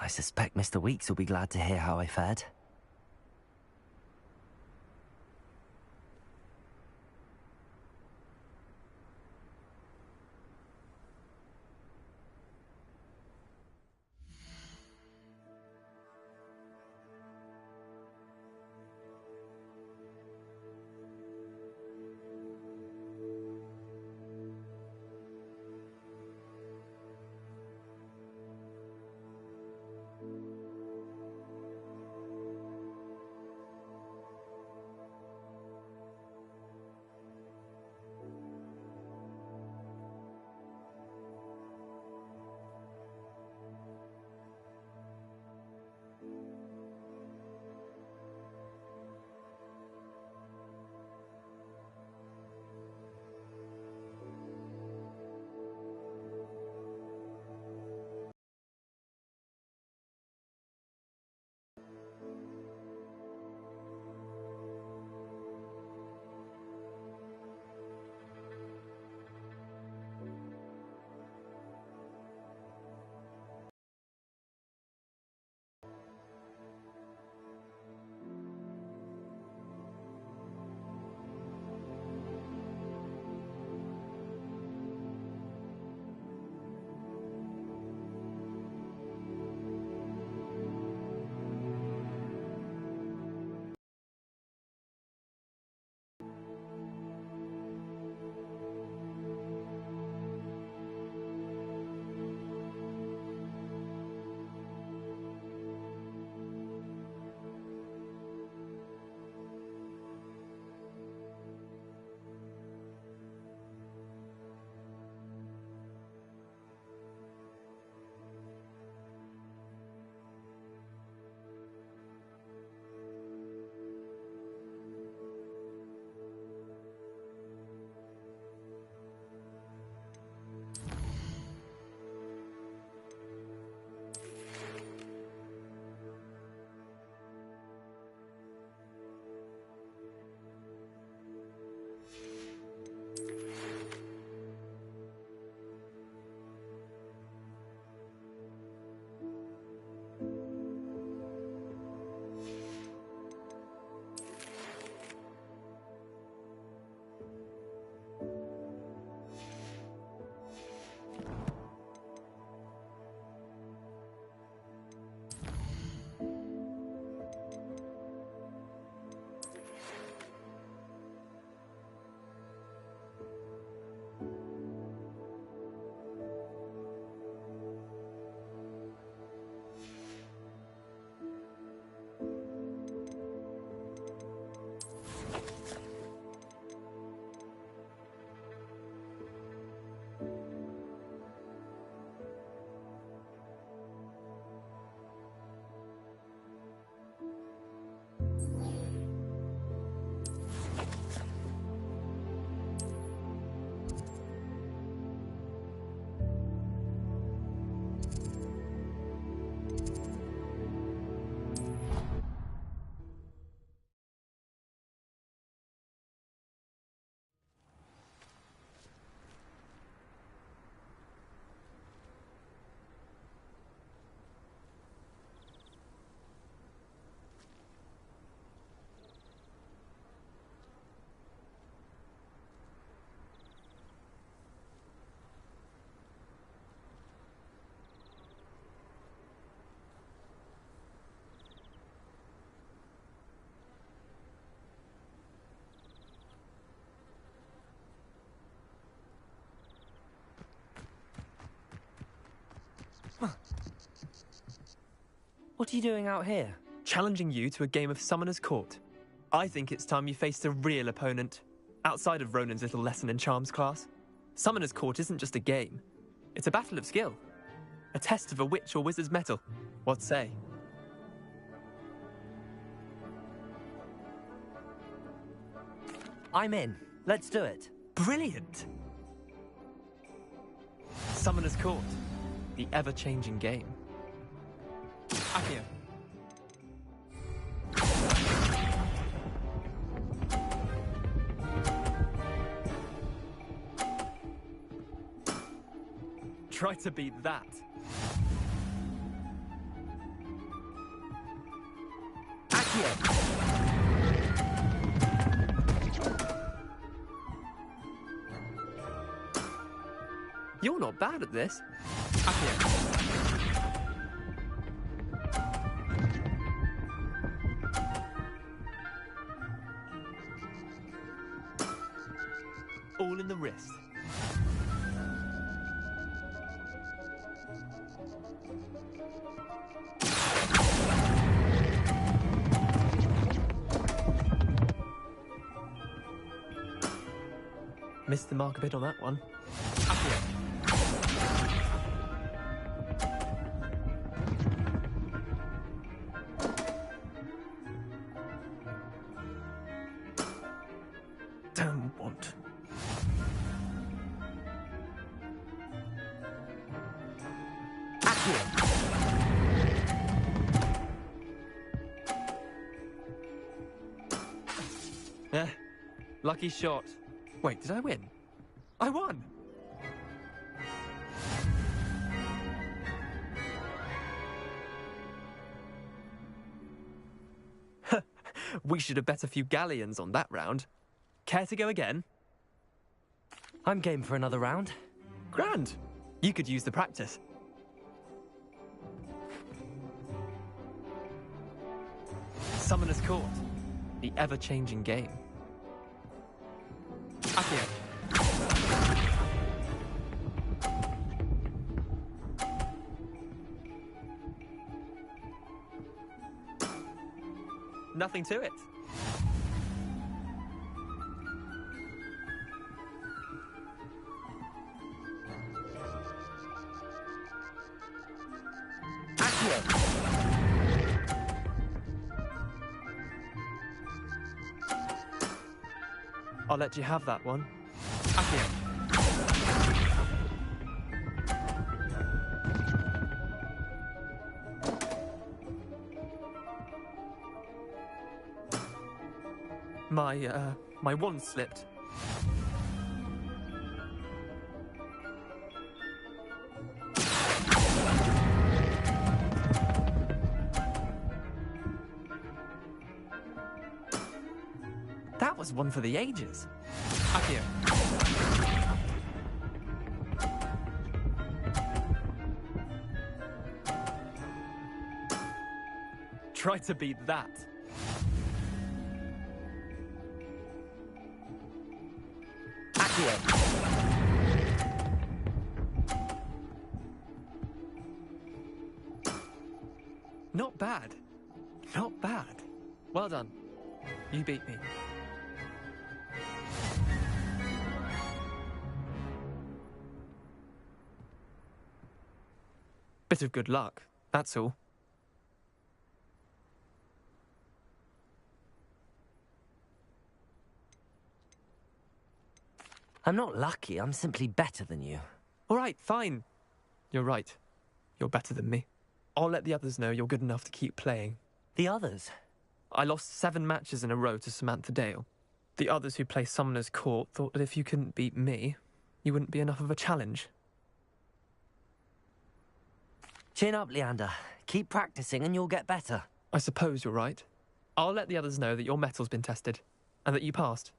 I suspect Mr. Weeks will be glad to hear how I fared. What are you doing out here? Challenging you to a game of Summoner's Court. I think it's time you faced a real opponent, outside of Ronan's little lesson in charms class. Summoner's Court isn't just a game. It's a battle of skill. A test of a witch or wizard's mettle. What say? I'm in. Let's do it. Brilliant! Summoner's Court. The ever-changing game. Accio. Try to beat that. Accio! You're not bad at this. Accio. All in the wrist. Missed the mark a bit on that one. Accio. Don't want. Accio! Lucky shot. Wait, did I win? I won! We should have bet a few galleons on that round. Care to go again? I'm game for another round. Grand. You could use the practice. Summoner's Court. The ever-changing game. Accio. Nothing to it. Accio! I'll let you have that one. Accio. My wand slipped. That was one for the ages. Accio. Try to beat that. Accio! Not bad. Not bad. Well done. You beat me. Bit of good luck, that's all. I'm not lucky, I'm simply better than you. All right, fine. You're right. You're better than me. I'll let the others know you're good enough to keep playing. The others? I lost 7 matches in a row to Samantha Dale. The others who play Summoner's Court thought that if you couldn't beat me, you wouldn't be enough of a challenge. Chin up, Leander. Keep practicing and you'll get better. I suppose you're right. I'll let the others know that your metal's been tested, and that you passed.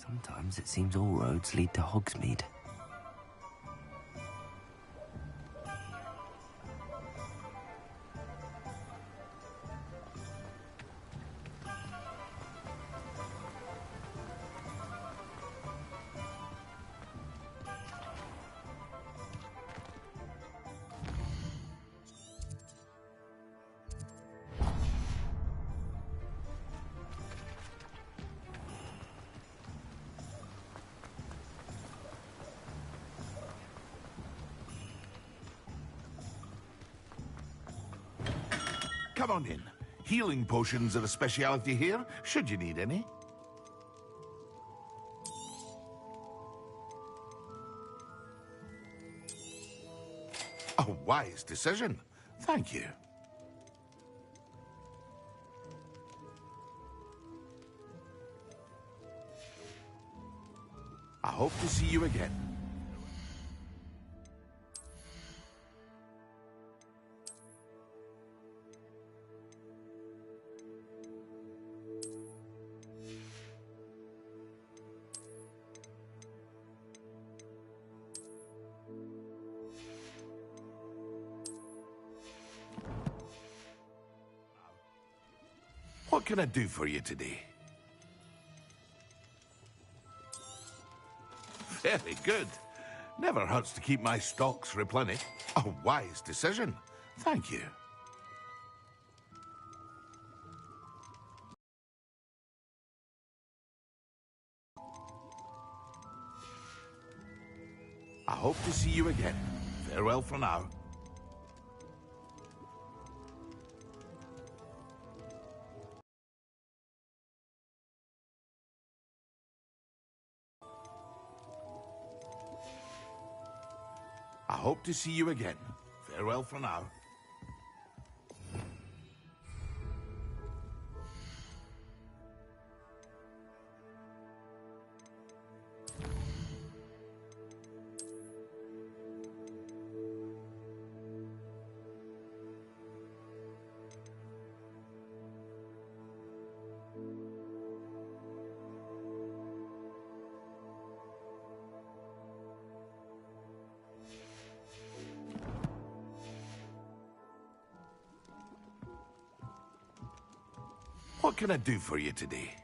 Sometimes it seems all roads lead to Hogsmeade. Come on in. Healing potions are a speciality here, should you need any. A wise decision. Thank you. I hope to see you again. What can I do for you today? Very good. Never hurts to keep my stocks replenished. A wise decision. Thank you. I hope to see you again. Farewell for now. I hope to see you again. Farewell for now. What can I do for you today?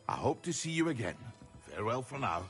I hope to see you again. Farewell for now.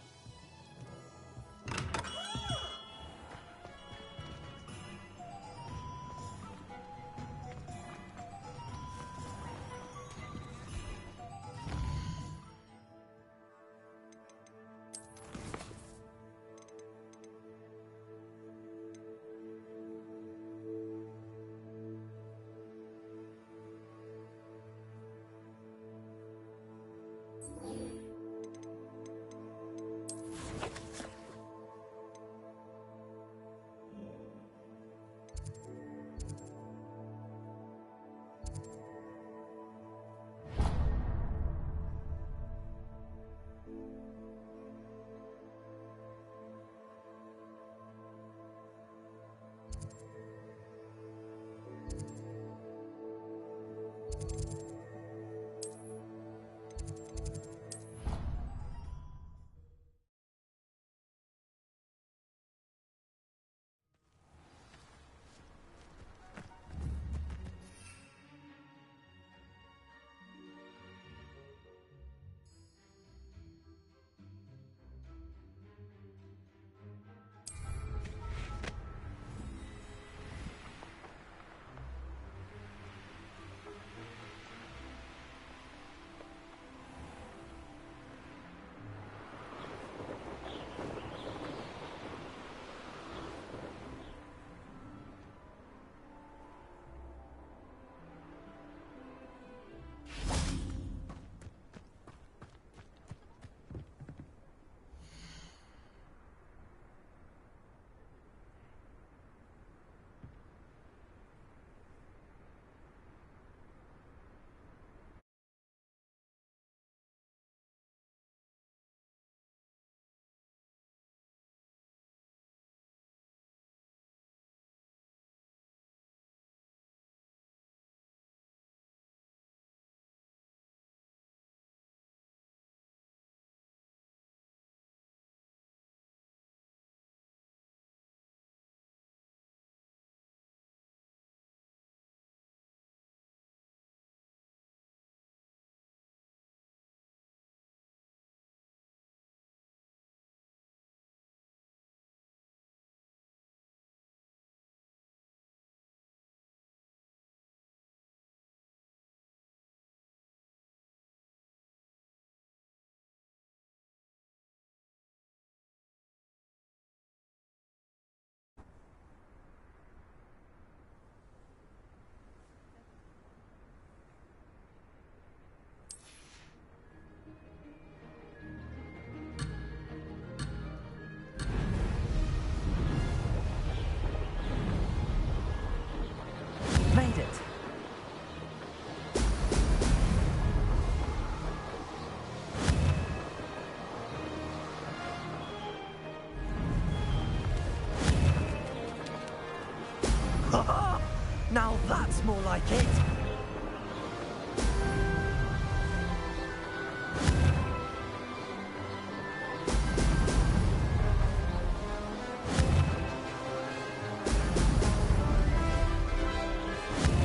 Now that's more like it.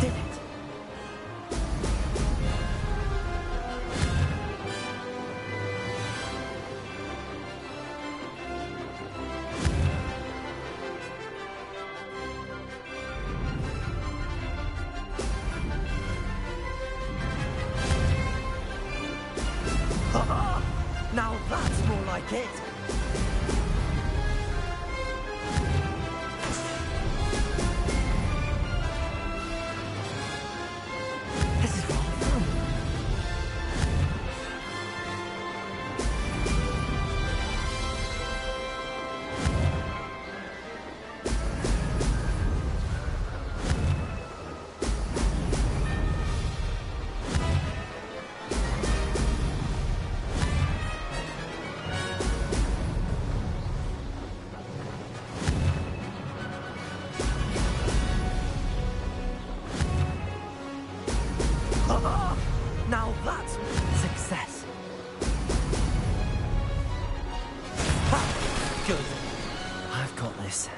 Did it? Now that's more like it. This is rather fun. Now that's success. Ha! Good. I've got this.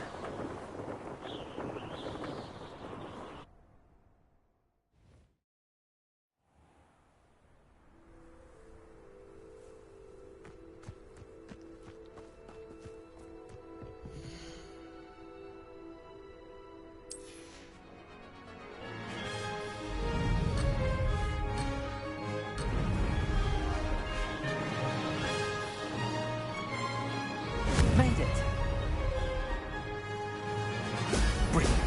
Made it. Brilliant.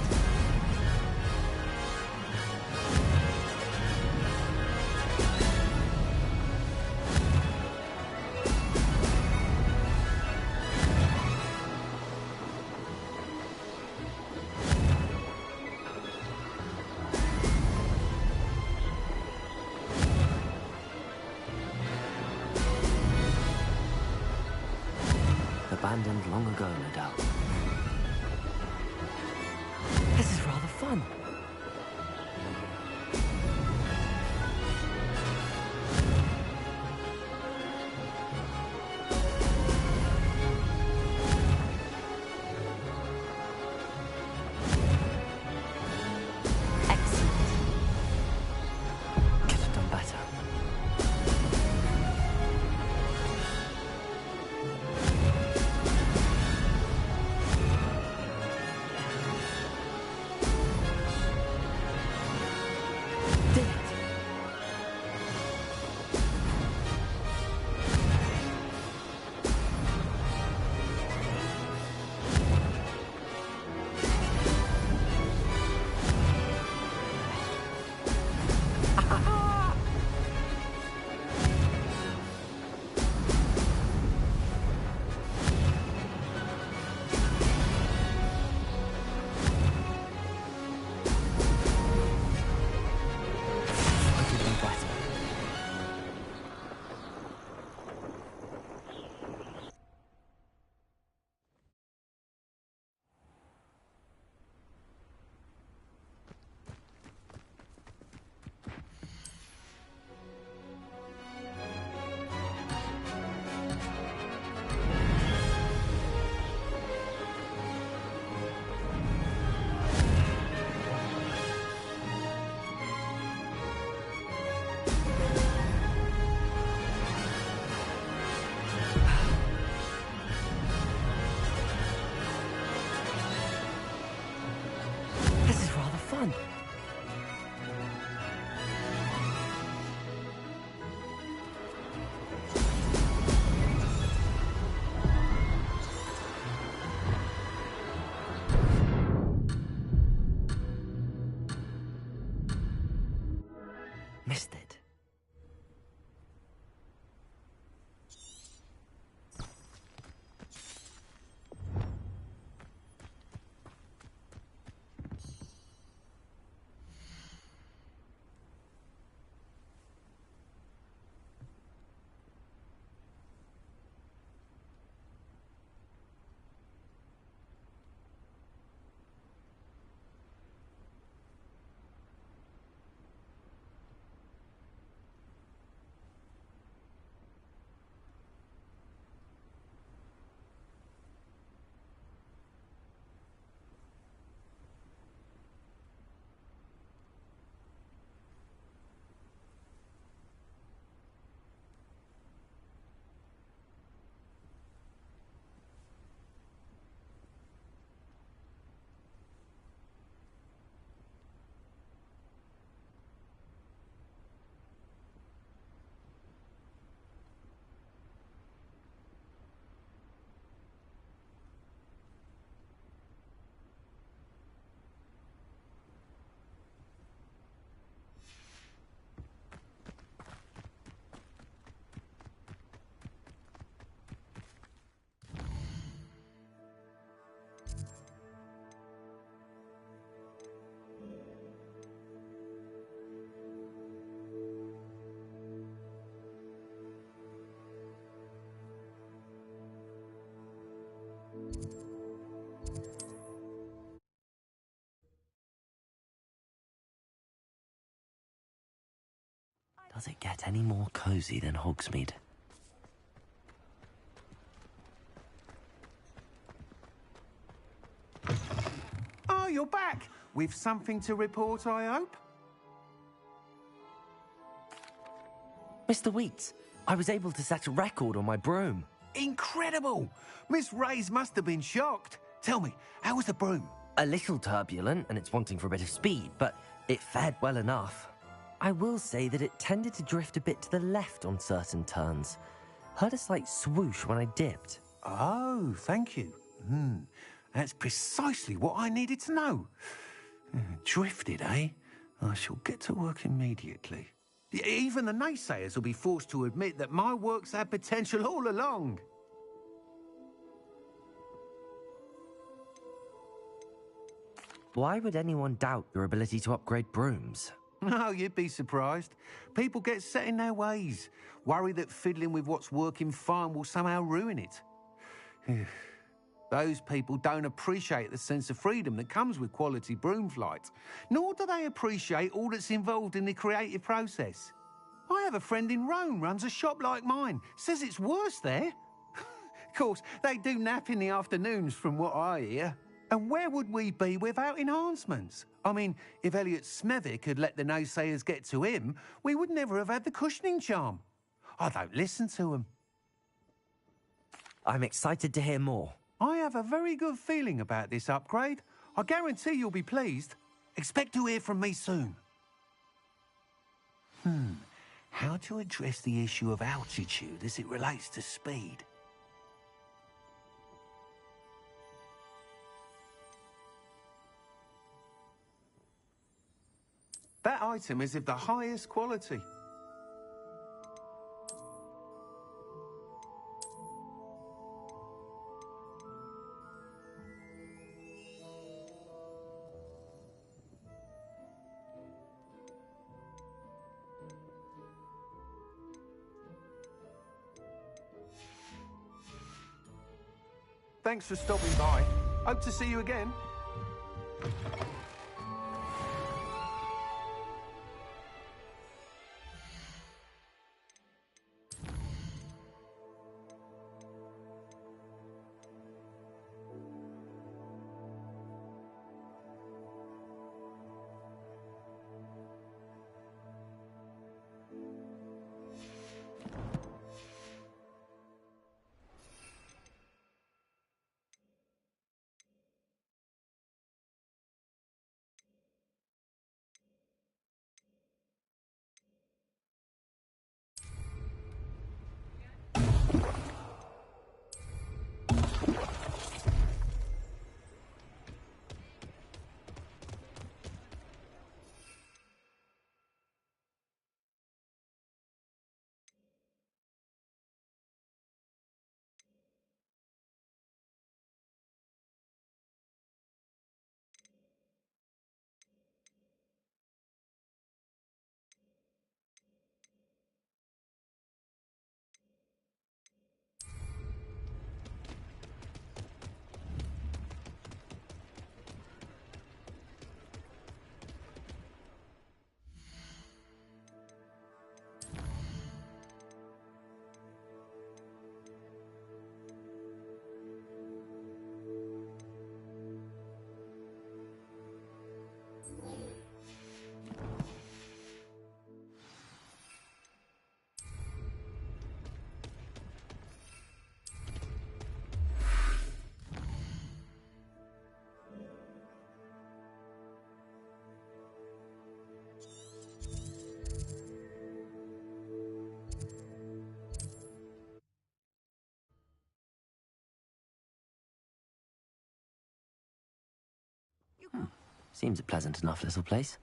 Abandoned long ago, no doubt. This is rather fun. Excellent. Could have done better. Does it get any more cozy than Hogsmeade? Oh, you're back! With something to report, I hope? Mr. Wheats, I was able to set a record on my broom. Incredible! Miss Ray's must have been shocked. Tell me, how was the broom? A little turbulent, and it's wanting for a bit of speed, but it fared well enough. I will say that it tended to drift a bit to the left on certain turns. Heard a slight swoosh when I dipped. Oh, thank you. That's precisely what I needed to know. Drifted, eh? I shall get to work immediately. Even the naysayers will be forced to admit that my work's had potential all along. Why would anyone doubt your ability to upgrade brooms? No, you'd be surprised. People get set in their ways, worry that fiddling with what's working fine will somehow ruin it. Those people don't appreciate the sense of freedom that comes with quality broom flight, nor do they appreciate all that's involved in the creative process. I have a friend in Rome runs a shop like mine, says it's worse there. Of course, they do nap in the afternoons from what I hear. And where would we be without enhancements? I mean, if Elliot Smethwick had let the naysayers get to him, we would never have had the cushioning charm. I don't listen to them. I'm excited to hear more. I have a very good feeling about this upgrade. I guarantee you'll be pleased. Expect to hear from me soon. How to address the issue of altitude as it relates to speed? That item is of the highest quality. Thanks for stopping by. Hope to see you again. Seems a pleasant enough little place.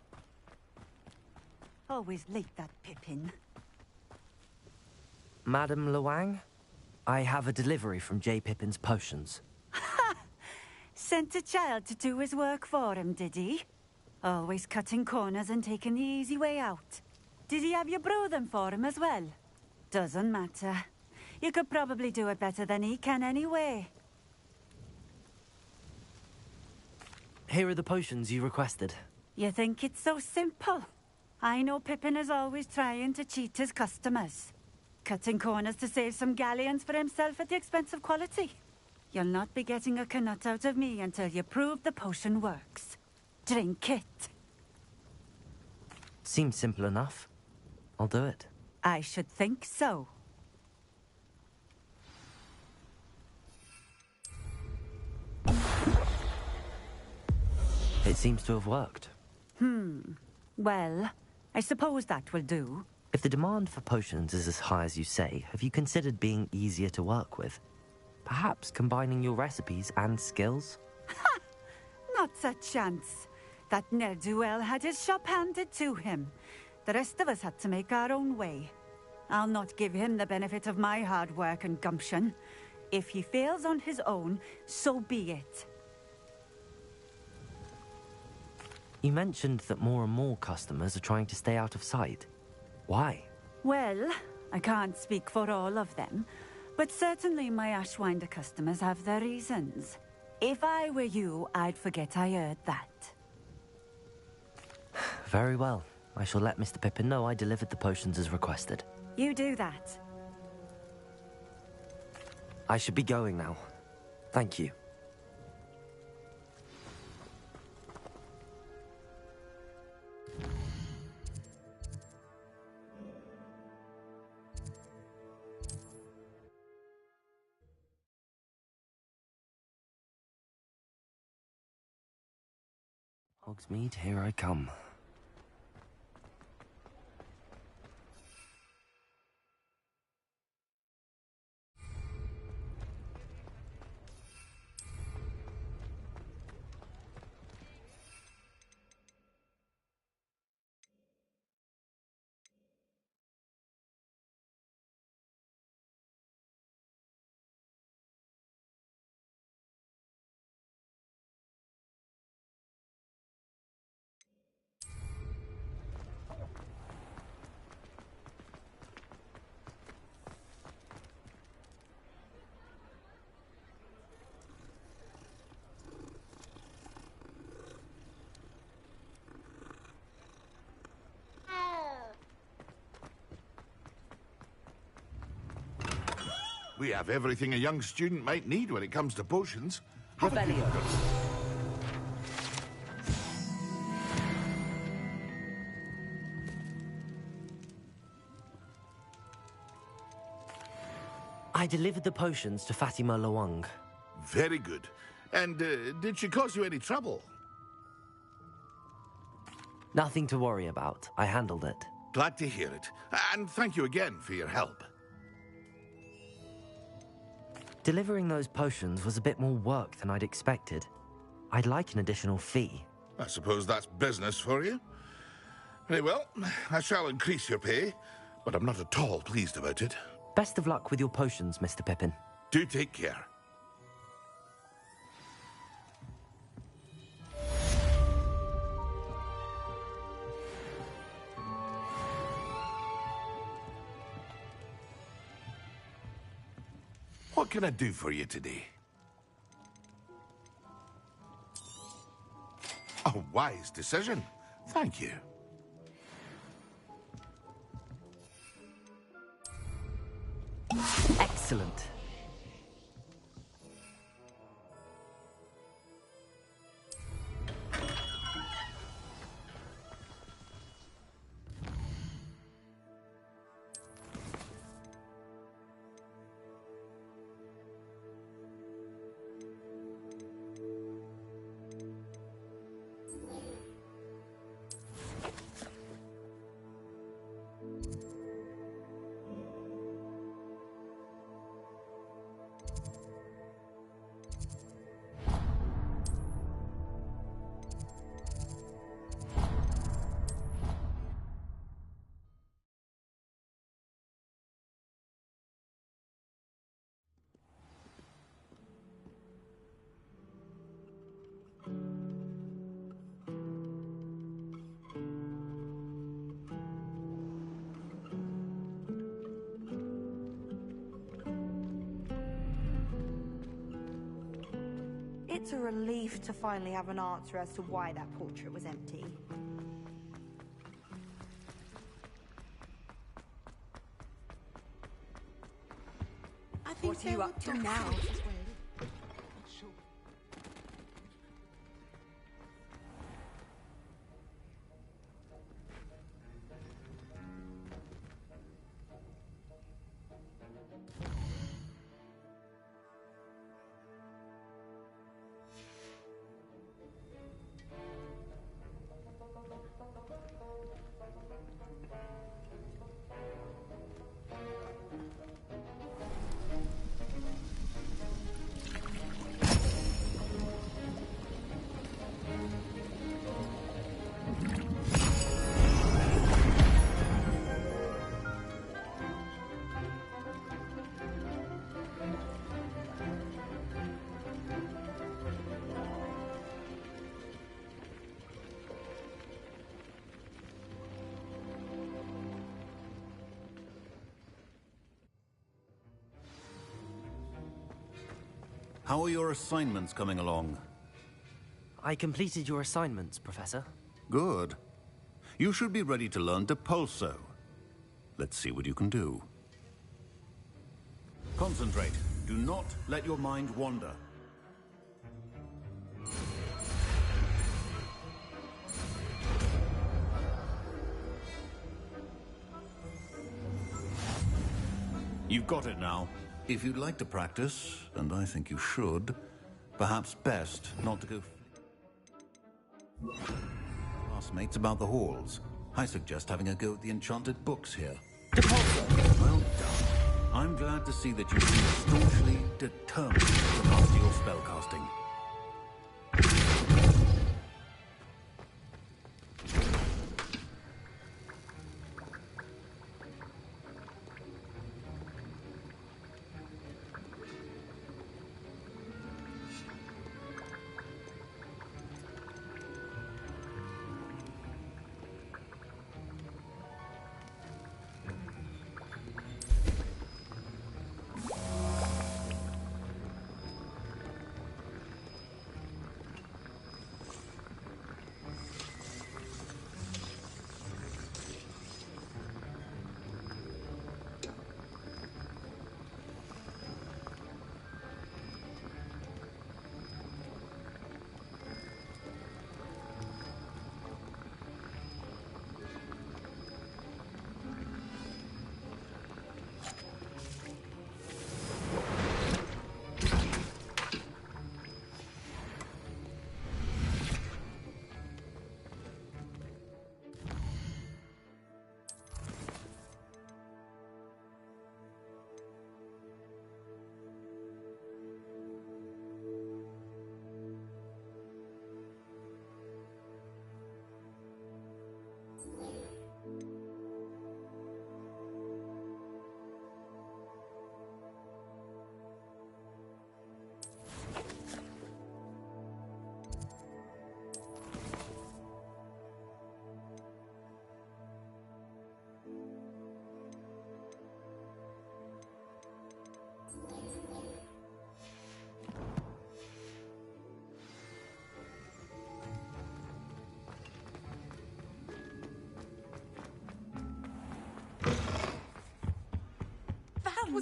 Always late, that Pippin. Madam Luang, I have a delivery from J. Pippin's Potions. Sent a child to do his work for him, did he? Always cutting corners and taking the easy way out. Did he have you brew them for him as well? Doesn't matter. You could probably do it better than he can anyway. Here are the potions you requested. You think it's so simple? I know Pippin is always trying to cheat his customers. Cutting corners to save some galleons for himself at the expense of quality. You'll not be getting a canut out of me until you prove the potion works. Drink it. Seems simple enough. I'll do it. I should think so. It seems to have worked. Well, I suppose that will do. If the demand for potions is as high as you say, have you considered being easier to work with? Perhaps combining your recipes and skills? Not a chance. That ne'er-do-well had his shop handed to him. The rest of us had to make our own way. I'll not give him the benefit of my hard work and gumption. If he fails on his own, so be it. You mentioned that more and more customers are trying to stay out of sight. Why? Well, I can't speak for all of them, but certainly my Ashwinder customers have their reasons. If I were you, I'd forget I heard that. Very well. I shall let Mr. Pippin know I delivered the potions as requested. You do that. I should be going now. Thank you. Hogsmeade, here I come. We have everything a young student might need when it comes to potions. Rebellion. I delivered the potions to Fatima Lawang. Very good. And did she cause you any trouble? Nothing to worry about. I handled it. Glad to hear it. And thank you again for your help. Delivering those potions was a bit more work than I'd expected. I'd like an additional fee. I suppose that's business for you. Very well, I shall increase your pay, but I'm not at all pleased about it. Best of luck with your potions, Mr. Pippin. Do take care. What can I do for you today? A wise decision. Thank you. Excellent. It's a relief to finally have an answer as to why that portrait was empty. What are you up to now? How are your assignments coming along? I completed your assignments, Professor. Good. You should be ready to learn Depulso. Let's see what you can do. Concentrate. Do not let your mind wander. You've got it now. If you'd like to practice, and I think you should, perhaps best not to go classmates about the halls. I suggest having a go at the enchanted books here. Well done. I'm glad to see that you seem staunchly determined to master your spellcasting.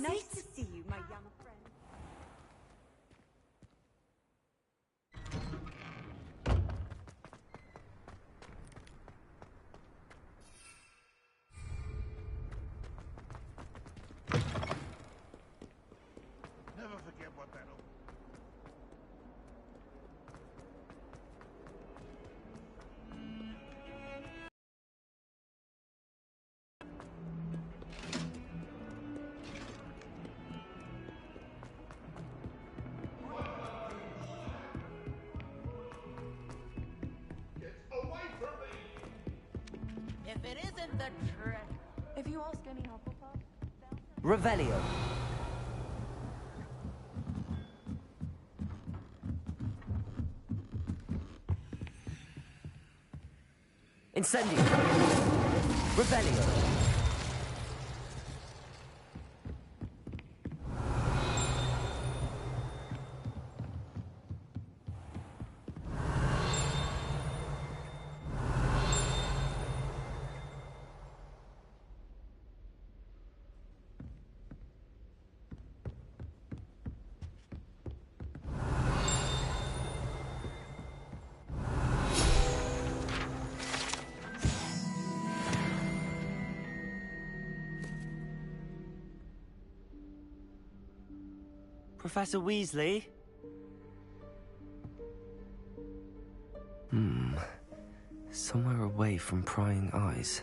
Nice to see you, my young friend. Never forget what that... If it isn't the trick. If you ask any Hufflepuff, Revelio. Incendio. Revelio. Professor Weasley? Somewhere away from prying eyes.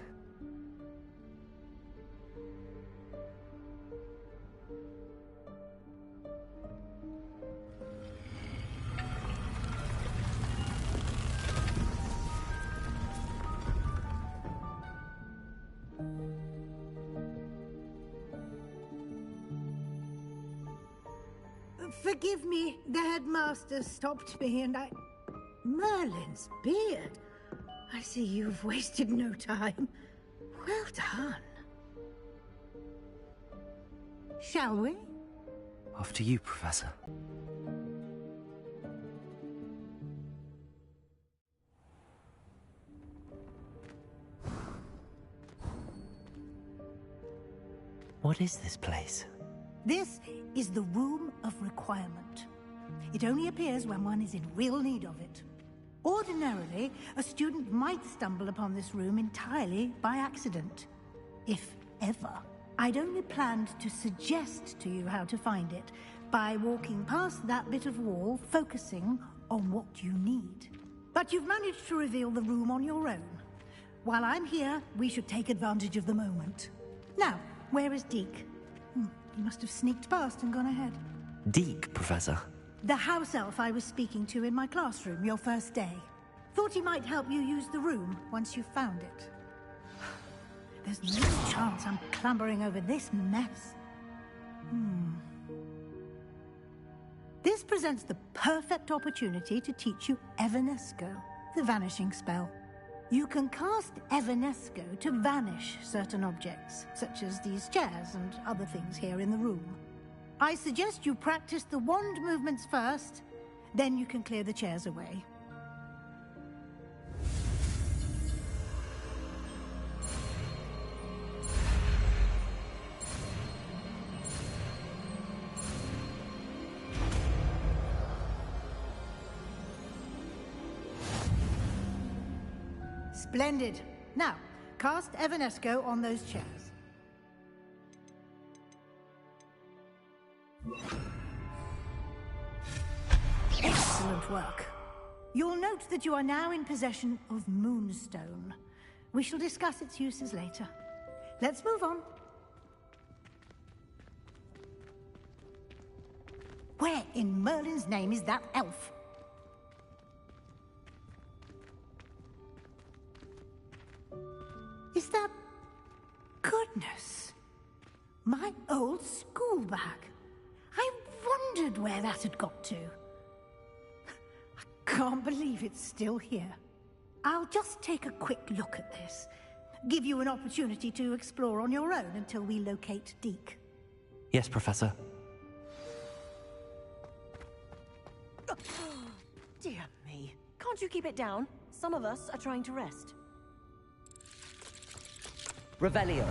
Forgive me, the headmaster stopped me and I... Merlin's beard. I see you've wasted no time. Well done. Shall we? After you, Professor. What is this place? This is the Room of Requirement. It only appears when one is in real need of it. Ordinarily, a student might stumble upon this room entirely by accident. If ever. I'd only planned to suggest to you how to find it by walking past that bit of wall, focusing on what you need. But you've managed to reveal the room on your own. While I'm here, we should take advantage of the moment. Now, where is Deke? He must have sneaked past and gone ahead. Deke, Professor. The house elf I was speaking to in my classroom your first day. Thought he might help you use the room once you found it. There's no chance I'm clambering over this mess. This presents the perfect opportunity to teach you Evanesco, the vanishing spell. You can cast Evanesco to vanish certain objects, such as these chairs and other things here in the room. I suggest you practice the wand movements first, then you can clear the chairs away. Splendid. Now, cast Evanesco on those chairs. Excellent work. You'll note that you are now in possession of Moonstone. We shall discuss its uses later. Let's move on. Where in Merlin's name is that elf? Is that... Goodness. My old school bag. I wondered where that had got to. I can't believe it's still here. I'll just take a quick look at this. Give you an opportunity to explore on your own until we locate Deke. Yes, Professor. Dear me. Can't you keep it down? Some of us are trying to rest. Revelio.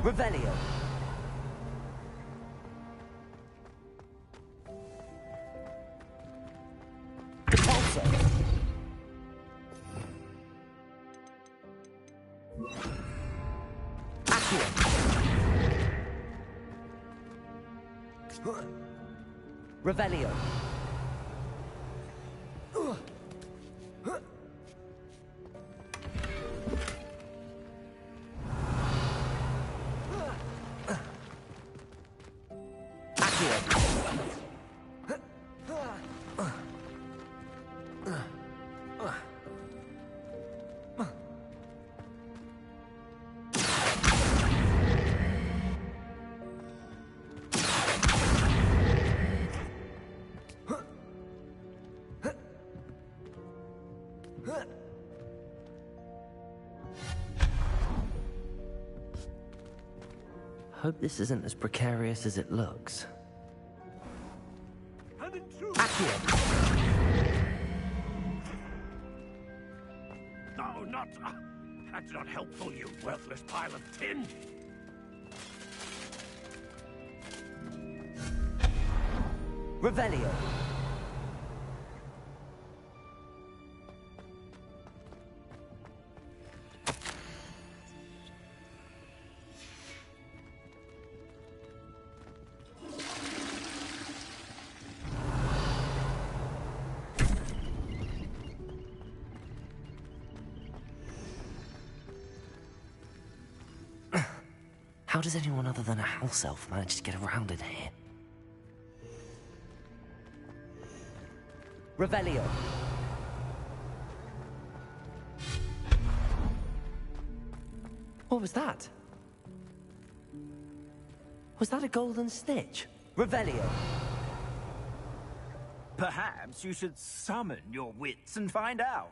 Revelio. Repulsor. Accio. Revelio. Hope this isn't as precarious as it looks. Accio. No, not... that's not helpful, you worthless pile of tin. Revelio. How does anyone other than a house elf manage to get around in here? Revelio. What was that? Was that a golden snitch? Revelio. Perhaps you should summon your wits and find out.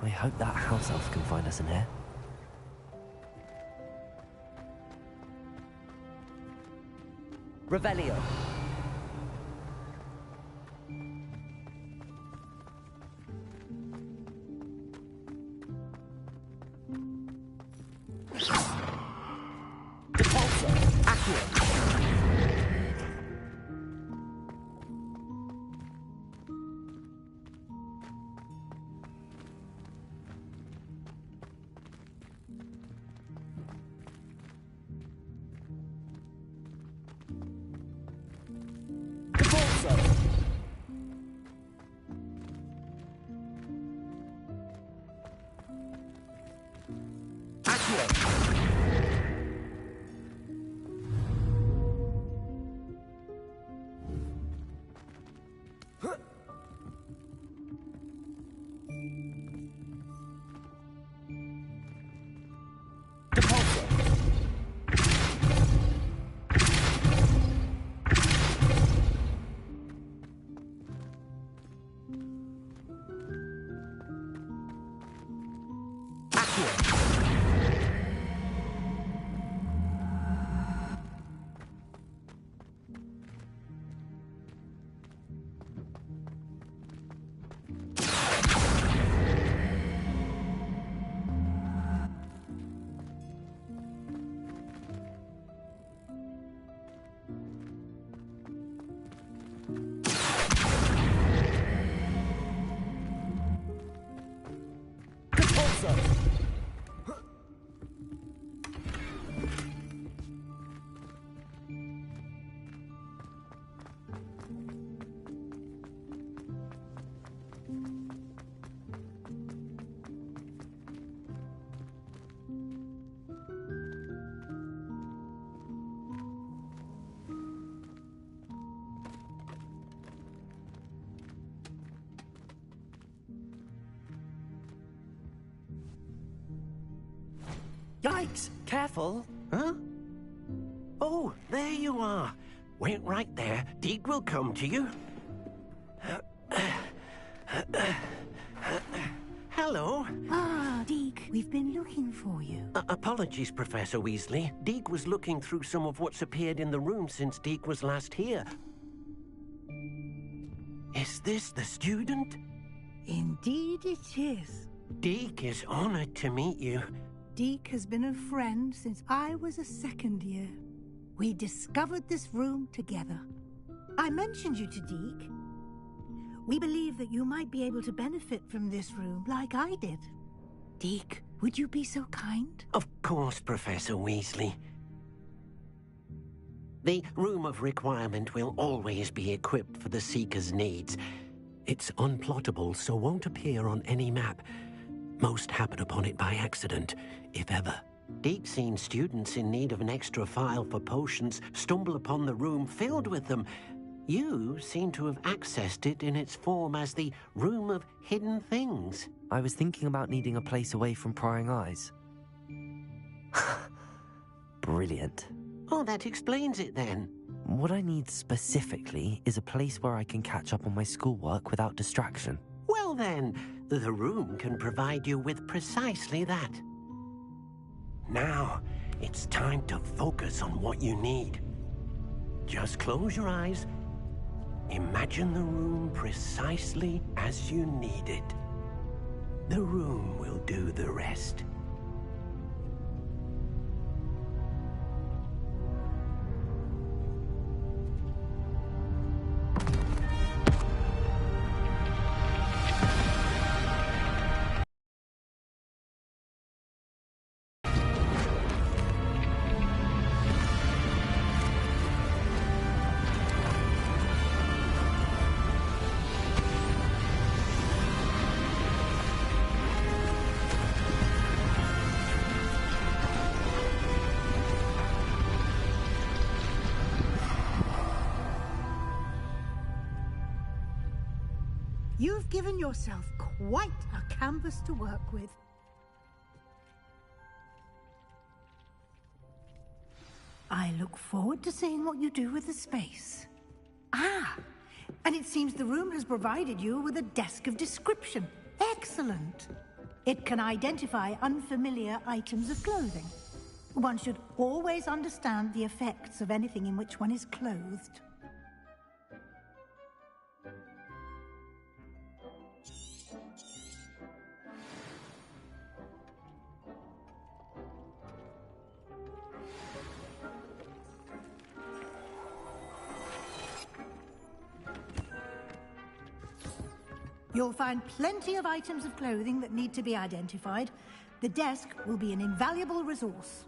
I hope that house elf can find us in here. Revelio. Yikes! Careful! Huh? Oh, there you are. Wait right there. Deek will come to you. Hello. Ah, Deke, we've been looking for you. Apologies, Professor Weasley. Deek was looking through some of what's appeared in the room since Deek was last here. Is this the student? Indeed it is. Deek is honored to meet you. Deke has been a friend since I was a second year. We discovered this room together. I mentioned you to Deke. We believe that you might be able to benefit from this room like I did. Deke, would you be so kind? Of course, Professor Weasley. The Room of Requirement will always be equipped for the Seeker's needs. It's unplottable, so won't appear on any map. Most happen upon it by accident, if ever. Deke's seen students in need of an extra file for potions stumble upon the room filled with them. You seem to have accessed it in its form as the Room of Hidden Things. I was thinking about needing a place away from prying eyes. Brilliant. Oh, that explains it then. What I need specifically is a place where I can catch up on my schoolwork without distraction. Well then, the room can provide you with precisely that. Now, it's time to focus on what you need. Just close your eyes. Imagine the room precisely as you need it. The room will do the rest. You've given yourself quite a canvas to work with. I look forward to seeing what you do with the space. Ah, and it seems the room has provided you with a desk of description. Excellent. It can identify unfamiliar items of clothing. One should always understand the effects of anything in which one is clothed. You'll find plenty of items of clothing that need to be identified. The desk will be an invaluable resource.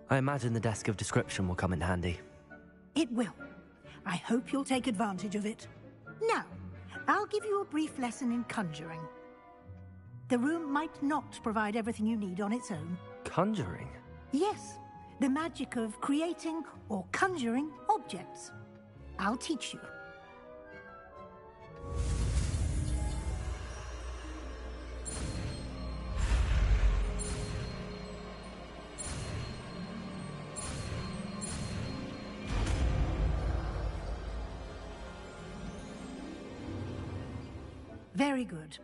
I imagine the desk of description will come in handy. It will. I hope you'll take advantage of it. Now, I'll give you a brief lesson in conjuring. The room might not provide everything you need on its own. Conjuring? Yes, the magic of creating or conjuring objects. I'll teach you. Very good.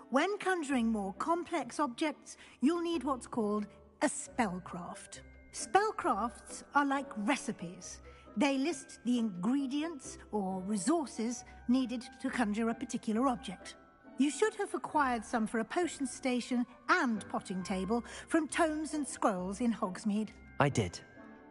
When conjuring more complex objects, you'll need what's called a spellcraft. Spellcrafts are like recipes. They list the ingredients or resources needed to conjure a particular object. You should have acquired some for a potion station and potting table from tomes and scrolls in Hogsmeade. I did.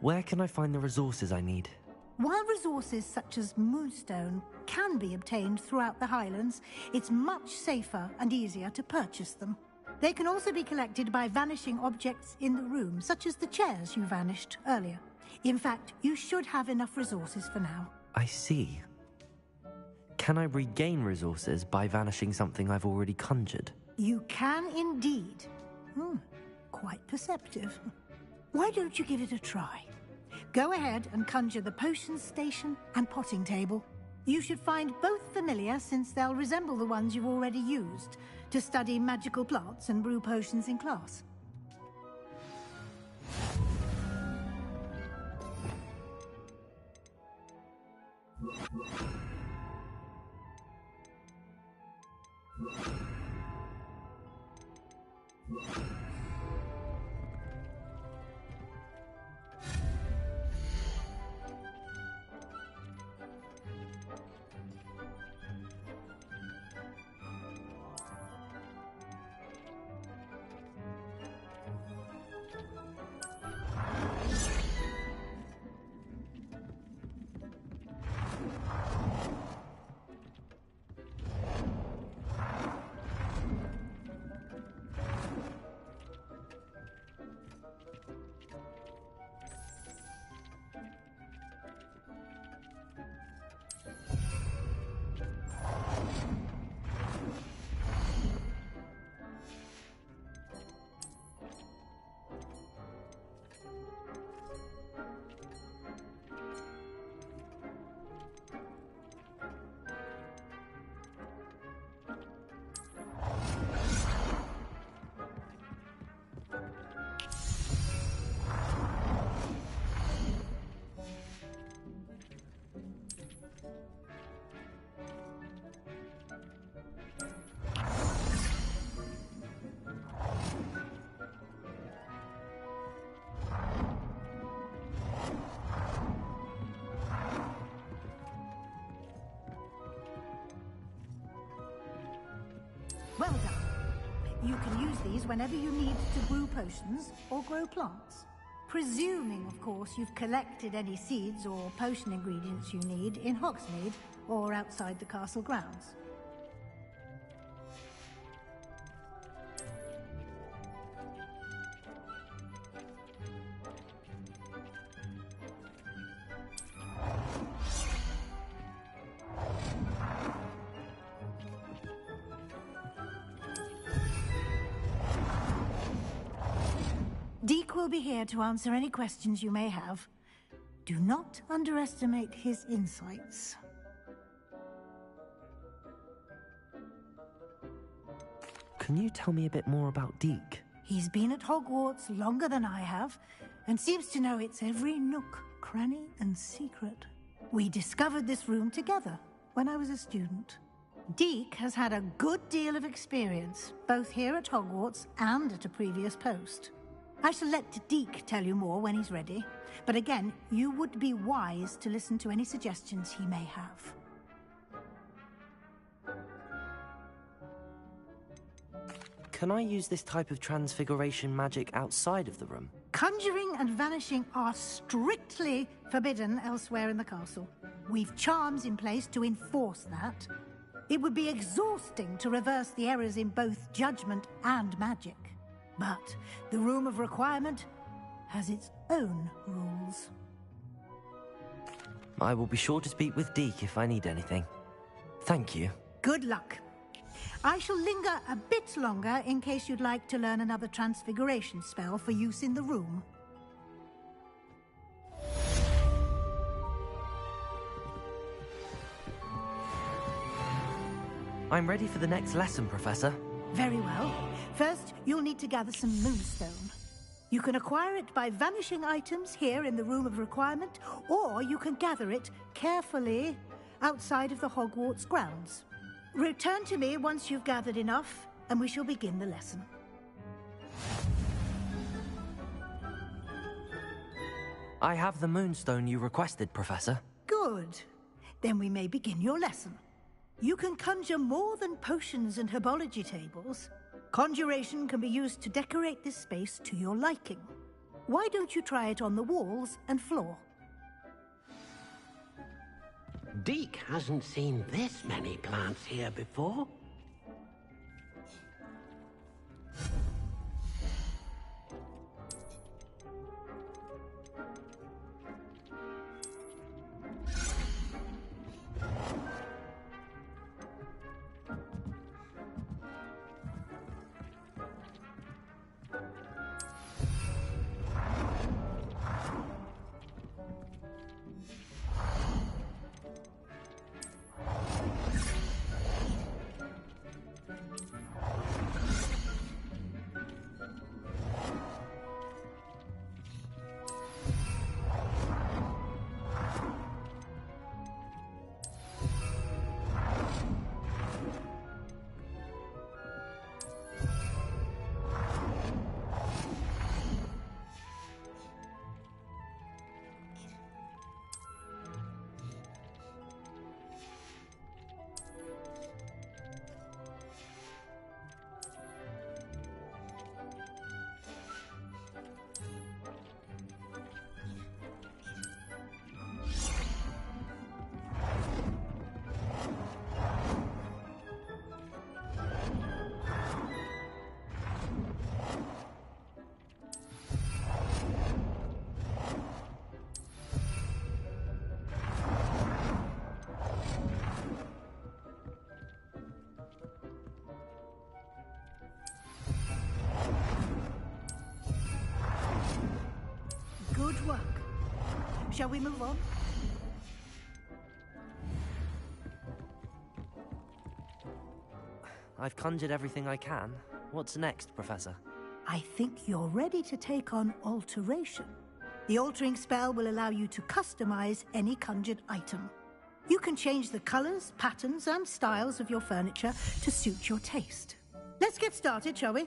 Where can I find the resources I need? While resources such as moonstone can be obtained throughout the Highlands, it's much safer and easier to purchase them. They can also be collected by vanishing objects in the room, such as the chairs you vanished earlier. In fact, you should have enough resources for now. I see. Can I regain resources by vanishing something I've already conjured? You can indeed. Quite perceptive. Why don't you give it a try? Go ahead and conjure the potion station and potting table. You should find both familiar, since they'll resemble the ones you've already used to study magical plants and brew potions in class. Well done. You can use these whenever you need to brew potions or grow plants. Presuming, of course, you've collected any seeds or potion ingredients you need in Hogsmeade or outside the castle grounds. Deek will be here to answer any questions you may have. Do not underestimate his insights. Can you tell me a bit more about Deek? He's been at Hogwarts longer than I have, and seems to know its every nook, cranny, and secret. We discovered this room together when I was a student. Deek has had a good deal of experience, both here at Hogwarts and at a previous post. I shall let Deek tell you more when he's ready, but again, you would be wise to listen to any suggestions he may have. Can I use this type of transfiguration magic outside of the room? Conjuring and vanishing are strictly forbidden elsewhere in the castle. We've charms in place to enforce that. It would be exhausting to reverse the errors in both judgment and magic. But the Room of Requirement has its own rules. I will be sure to speak with Deek if I need anything. Thank you. Good luck. I shall linger a bit longer in case you'd like to learn another transfiguration spell for use in the room. I'm ready for the next lesson, Professor. Very well. First, you'll need to gather some moonstone. You can acquire it by vanishing items here in the Room of Requirement, or you can gather it carefully outside of the Hogwarts grounds. Return to me once you've gathered enough, and we shall begin the lesson. I have the moonstone you requested, Professor. Good. Then we may begin your lesson. You can conjure more than potions and herbology tables. Conjuration can be used to decorate this space to your liking. Why don't you try it on the walls and floor? Deke hasn't seen this many plants here before. Good work. Shall we move on? I've conjured everything I can. What's next, Professor? I think you're ready to take on alteration. The altering spell will allow you to customize any conjured item. You can change the colors, patterns, and styles of your furniture to suit your taste. Let's get started, shall we?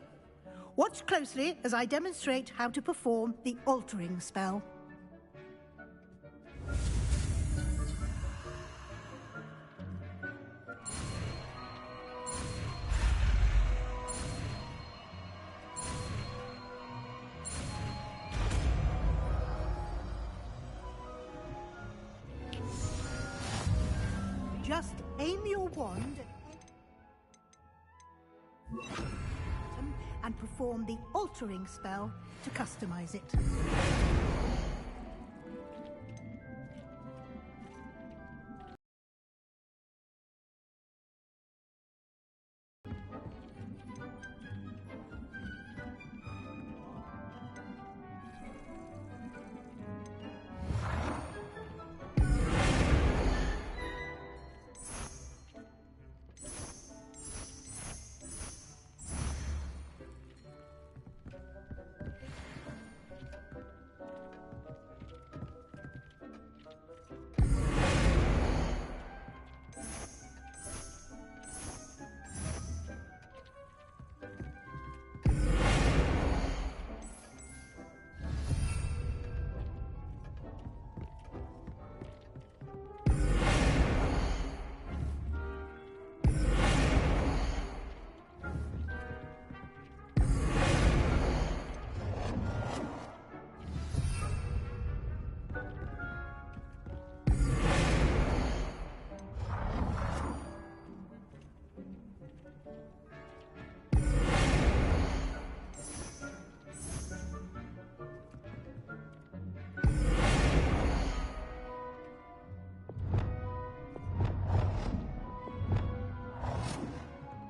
Watch closely as I demonstrate how to perform the altering spell. Just aim your wand and perform the altering spell to customize it.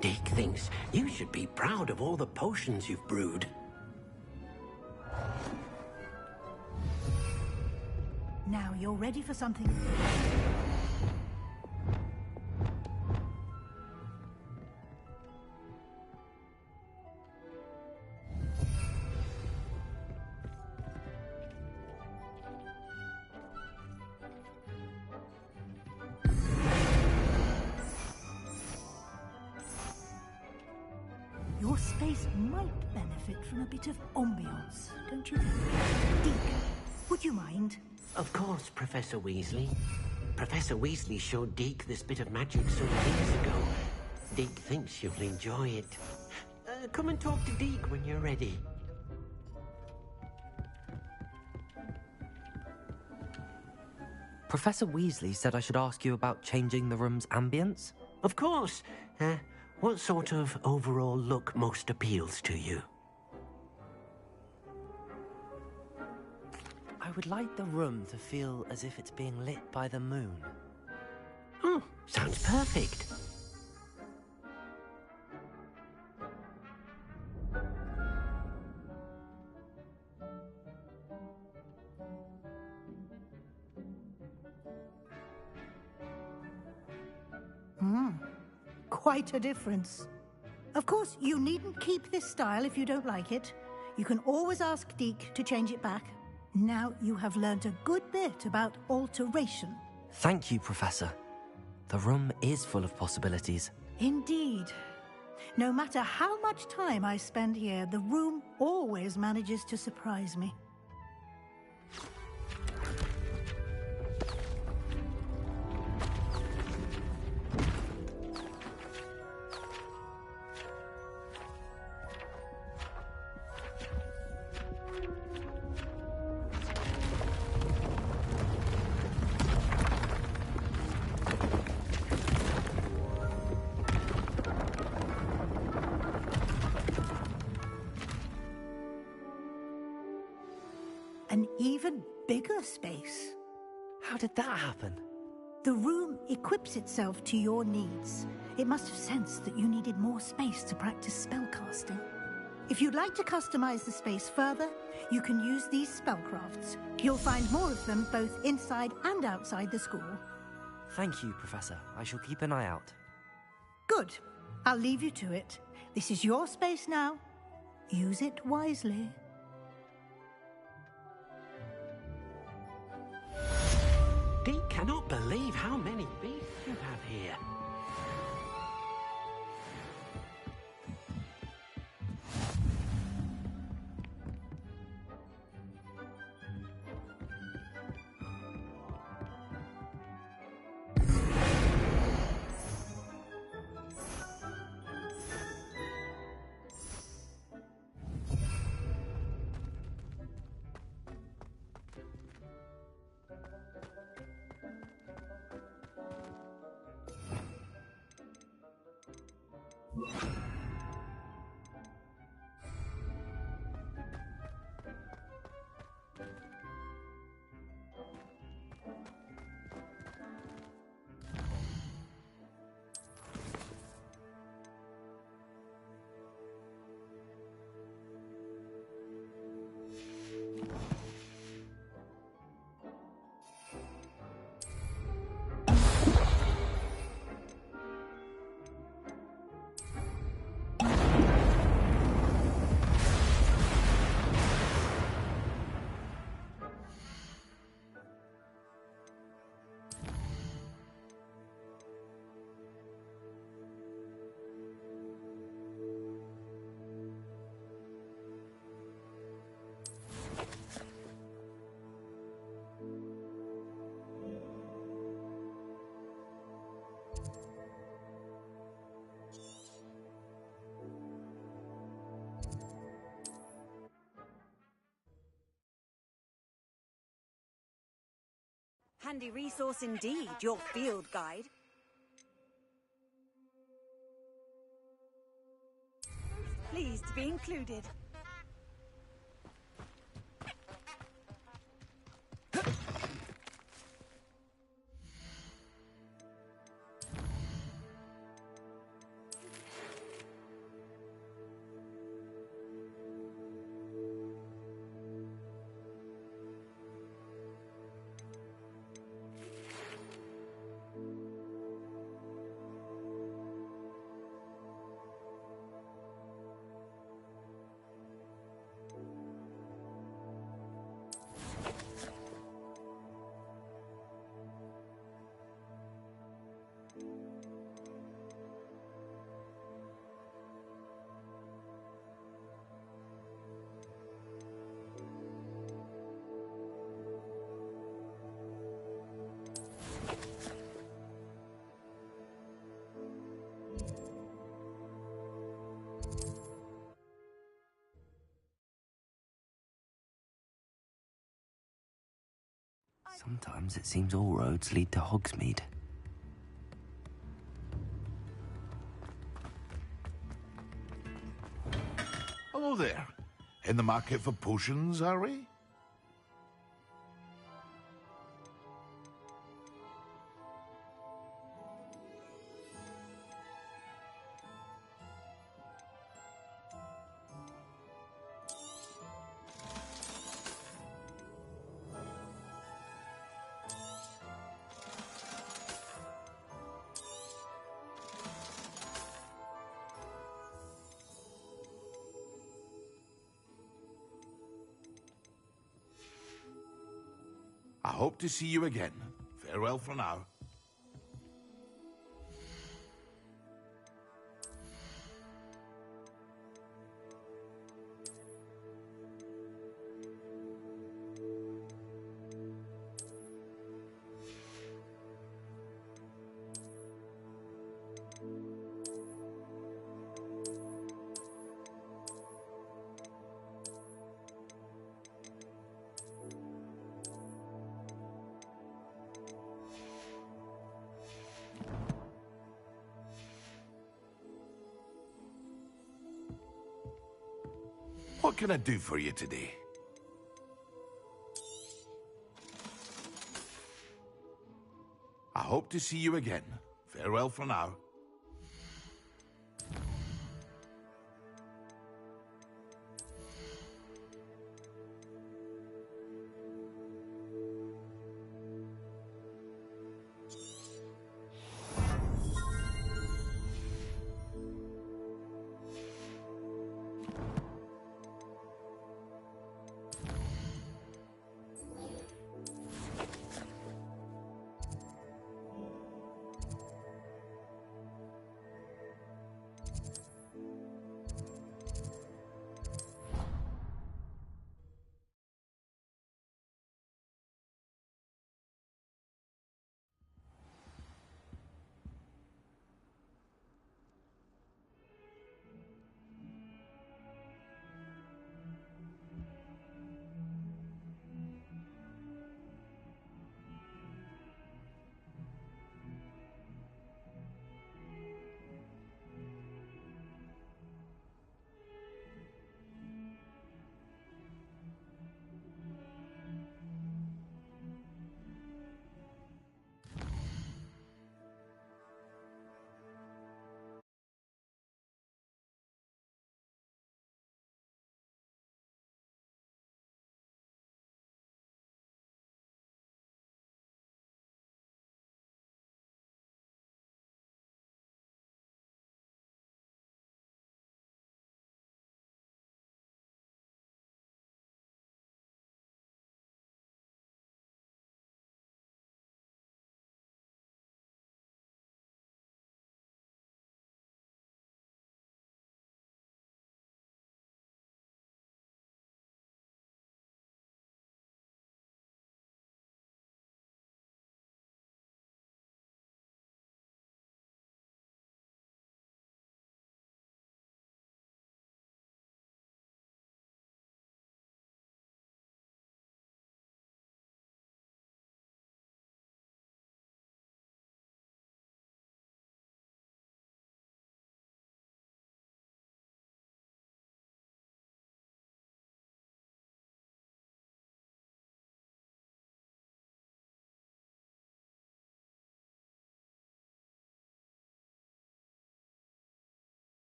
Deke thinks you should be proud of all the potions you've brewed. Now you're ready for something. Your space might benefit from a bit of ambiance, don't you think? Deke, would you mind? Of course, Professor Weasley. Professor Weasley showed Deke this bit of magic some years ago. Deke thinks you'll enjoy it. Come and talk to Deke when you're ready. Professor Weasley said I should ask you about changing the room's ambience? Of course. What sort of overall look most appeals to you? I would like the room to feel as if it's being lit by the moon. Oh, sounds perfect. Quite a difference. Of course, you needn't keep this style if you don't like it. You can always ask Deke to change it back. Now you have learnt a good bit about alteration. Thank you, Professor. The room is full of possibilities. Indeed. No matter how much time I spend here, the room always manages to surprise me. An even bigger space. How did that happen? The room equips itself to your needs. It must have sensed that you needed more space to practice spellcasting. If you'd like to customize the space further, you can use these spellcrafts. You'll find more of them both inside and outside the school. Thank you, Professor. I shall keep an eye out. Good. I'll leave you to it. This is your space now. Use it wisely. Deke cannot believe how many beasts you have here. Handy resource indeed, your field guide. Pleased to be included. Sometimes it seems all roads lead to Hogsmeade. Hello there. In the market for potions, are we? I hope to see you again. Farewell for now. What can I do for you today? I hope to see you again. Farewell for now.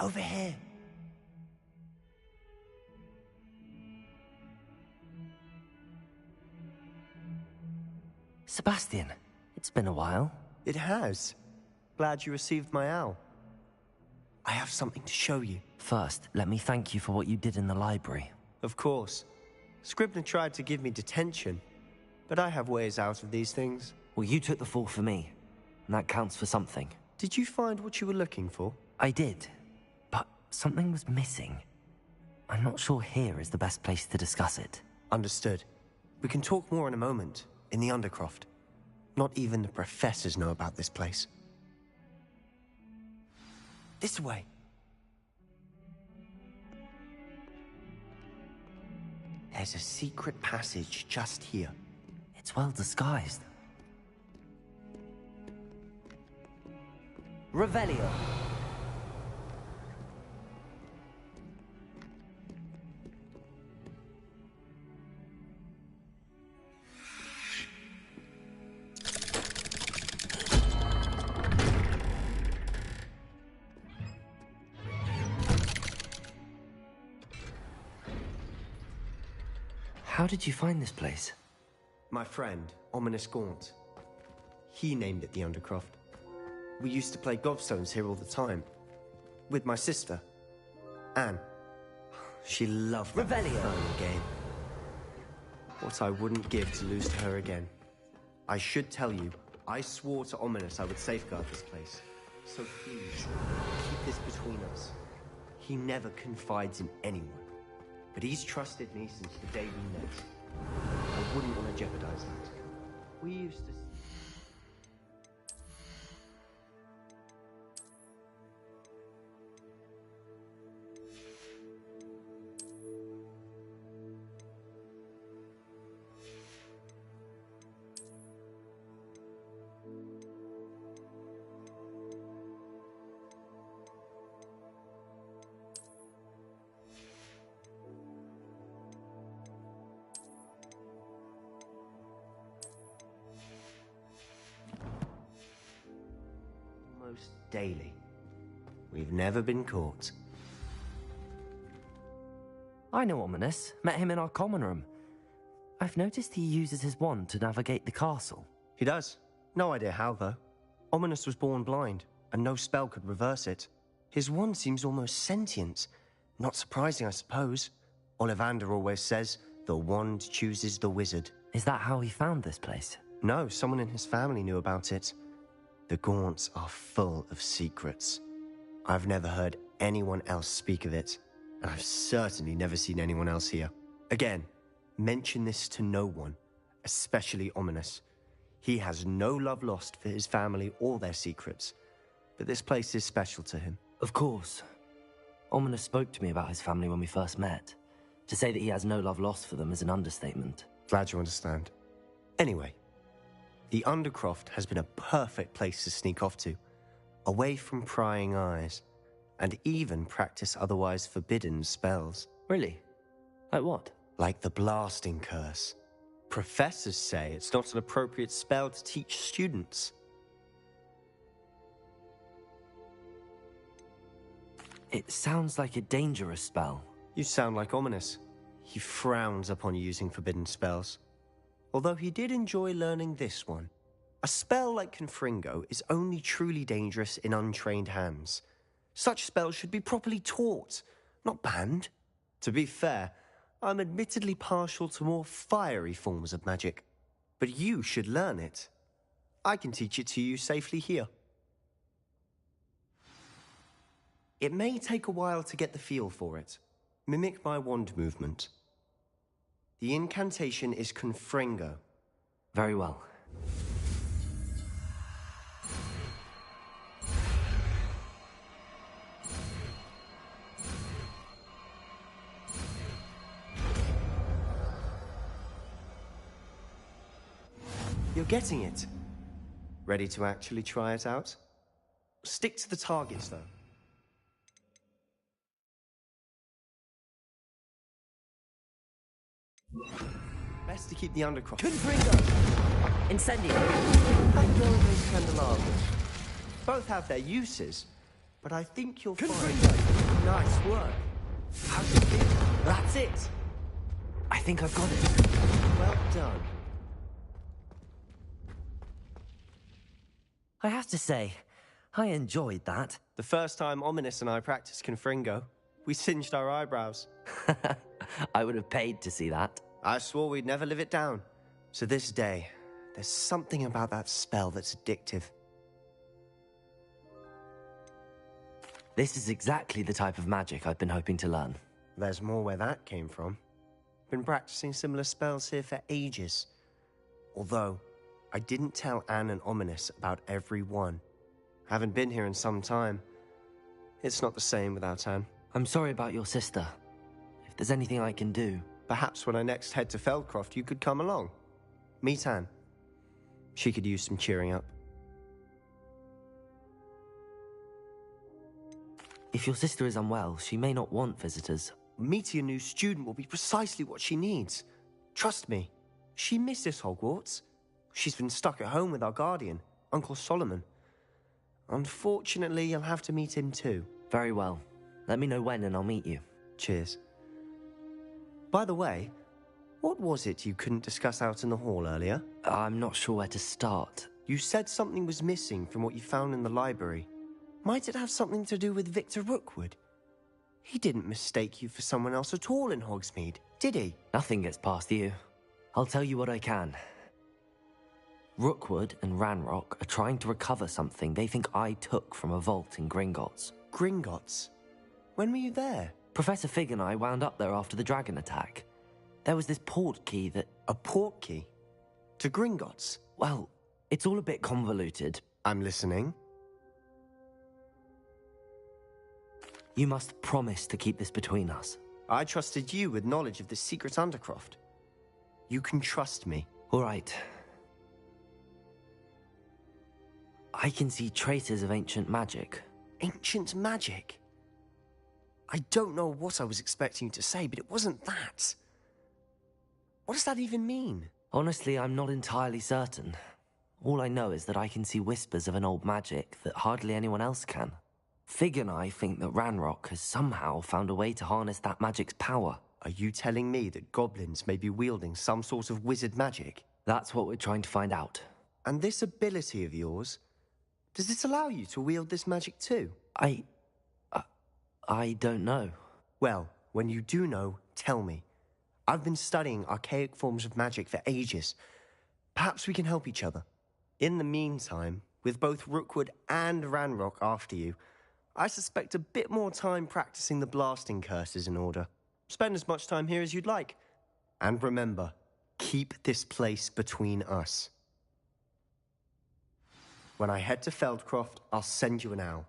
Over here. Sebastian, it's been a while. It has. Glad you received my owl. I have something to show you. First, let me thank you for what you did in the library. Of course. Scribner tried to give me detention, but I have ways out of these things. Well, you took the fall for me, and that counts for something. Did you find what you were looking for? I did, but something was missing. I'm not sure here is the best place to discuss it. Understood. We can talk more in a moment, in the Undercroft. Not even the professors know about this place. This way. There's a secret passage just here. It's well disguised. Revelio. How did you find this place? My friend, Ominous Gaunt. He named it the Undercroft. We used to play gobstones here all the time. With my sister, Anne. She loved that infernal game. What I wouldn't give to lose to her again. I should tell you, I swore to Ominous I would safeguard this place. So please, keep this between us. He never confides in anyone. But he's trusted me since the day we met. I wouldn't want to jeopardize that. We used to... almost daily. We've never been caught. I know Ominous. Met him in our common room. I've noticed he uses his wand to navigate the castle. He does. No idea how, though. Ominous was born blind, and no spell could reverse it. His wand seems almost sentient. Not surprising, I suppose. Ollivander always says, the wand chooses the wizard. Is that how he found this place? No, someone in his family knew about it. The Gaunts are full of secrets. I've never heard anyone else speak of it, and I've certainly never seen anyone else here. Again, mention this to no one, especially Ominous. He has no love lost for his family or their secrets, but this place is special to him. Of course. Ominous spoke to me about his family when we first met. To say that he has no love lost for them is an understatement. Glad you understand. Anyway, the Undercroft has been a perfect place to sneak off to, away from prying eyes, and even practice otherwise forbidden spells. Really? Like what? Like the blasting curse. Professors say it's not an appropriate spell to teach students. It sounds like a dangerous spell. You sound like Ominous. He frowns upon using forbidden spells. Although he did enjoy learning this one. A spell like Confringo is only truly dangerous in untrained hands. Such spells should be properly taught, not banned. To be fair, I'm admittedly partial to more fiery forms of magic. But you should learn it. I can teach it to you safely here. It may take a while to get the feel for it. Mimic my wand movement. The incantation is Confringo. Very well. You're getting it. Ready to actually try it out? Stick to the targets, though. Best to keep the Undercroft. Confringo! Incendio! And those candelabras. Both have their uses, but I think you'll find... Nice work. How do you feel? That's it. I think I've got it. Well done. I have to say, I enjoyed that. The first time Ominous and I practiced Confringo, we singed our eyebrows. I would have paid to see that. I swore we'd never live it down. So this day, there's something about that spell that's addictive. This is exactly the type of magic I've been hoping to learn. There's more where that came from. Been practicing similar spells here for ages. Although, I didn't tell Anne and Ominous about every one. Haven't been here in some time. It's not the same without Anne. I'm sorry about your sister. If there's anything I can do... Perhaps when I next head to Feldcroft, you could come along. Meet Anne. She could use some cheering up. If your sister is unwell, she may not want visitors. Meeting a new student will be precisely what she needs. Trust me. She misses Hogwarts. She's been stuck at home with our guardian, Uncle Solomon. Unfortunately, you'll have to meet him too. Very well. Let me know when and I'll meet you. Cheers. By the way, what was it you couldn't discuss out in the hall earlier? I'm not sure where to start. You said something was missing from what you found in the library. Might it have something to do with Victor Rookwood? He didn't mistake you for someone else at all in Hogsmeade, did he? Nothing gets past you. I'll tell you what I can. Rookwood and Ranrock are trying to recover something they think I took from a vault in Gringotts. Gringotts? When were you there? Professor Fig and I wound up there after the dragon attack. There was this port key that... A port key? To Gringotts? Well, it's all a bit convoluted. I'm listening. You must promise to keep this between us. I trusted you with knowledge of the secret Undercroft. You can trust me. All right. I can see traces of ancient magic. Ancient magic? I don't know what I was expecting you to say, but it wasn't that. What does that even mean? Honestly, I'm not entirely certain. All I know is that I can see whispers of an old magic that hardly anyone else can. Fig and I think that Ranrock has somehow found a way to harness that magic's power. Are you telling me that goblins may be wielding some sort of wizard magic? That's what we're trying to find out. And this ability of yours, does it allow you to wield this magic too? I don't know. Well, when you do know, tell me. I've been studying archaic forms of magic for ages. Perhaps we can help each other. In the meantime, with both Rookwood and Ranrock after you, I suspect a bit more time practicing the blasting curse is in order. Spend as much time here as you'd like. And remember, keep this place between us. When I head to Feldcroft, I'll send you an owl.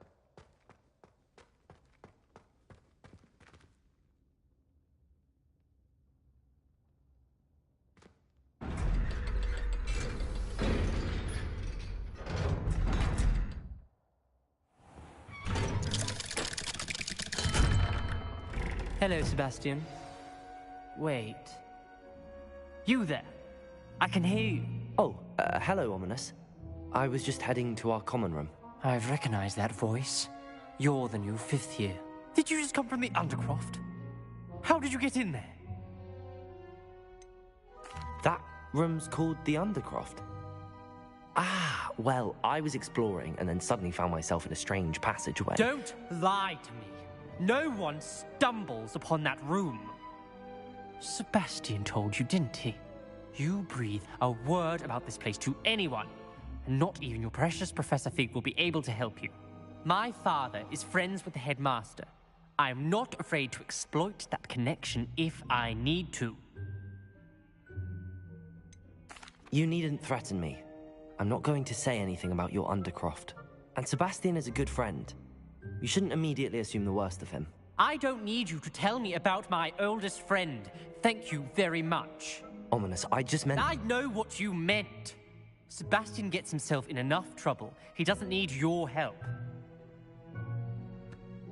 Hello, Sebastian. Wait. You there? I can hear you. Oh, hello, Ominous. I was just heading to our common room. I've recognized that voice. You're the new 5th year. Did you just come from the Undercroft? How did you get in there? That room's called the Undercroft. Ah, well, I was exploring and then suddenly found myself in a strange passageway. Don't lie to me. No one stumbles upon that room. Sebastian told you, didn't he? You breathe a word about this place to anyone, and not even your precious Professor Fig will be able to help you. My father is friends with the headmaster. I am not afraid to exploit that connection if I need to. You needn't threaten me. I'm not going to say anything about your Undercroft. And Sebastian is a good friend. You shouldn't immediately assume the worst of him. I don't need you to tell me about my oldest friend. Thank you very much. Ominous, I just meant... I know what you meant. Sebastian gets himself in enough trouble. He doesn't need your help.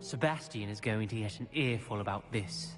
Sebastian is going to get an earful about this.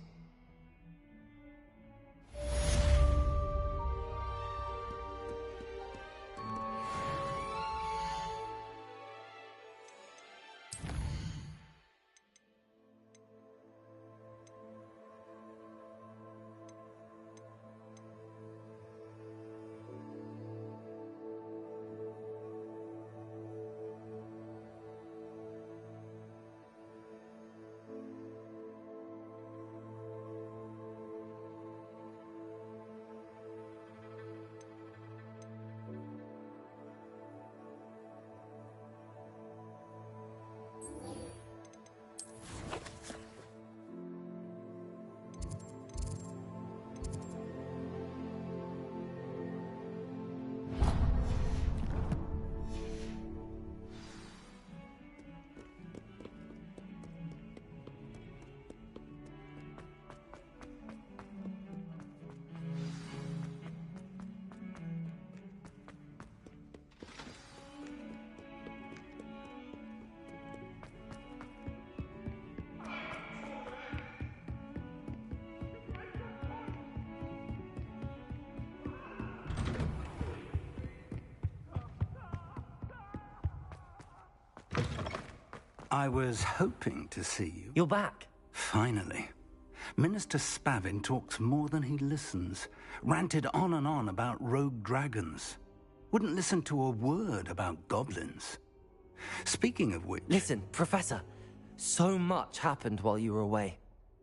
I was hoping to see you. You're back. Finally. Minister Spavin talks more than he listens. Ranted on and on about rogue dragons. Wouldn't listen to a word about goblins. Speaking of which... Listen, Professor. So much happened while you were away.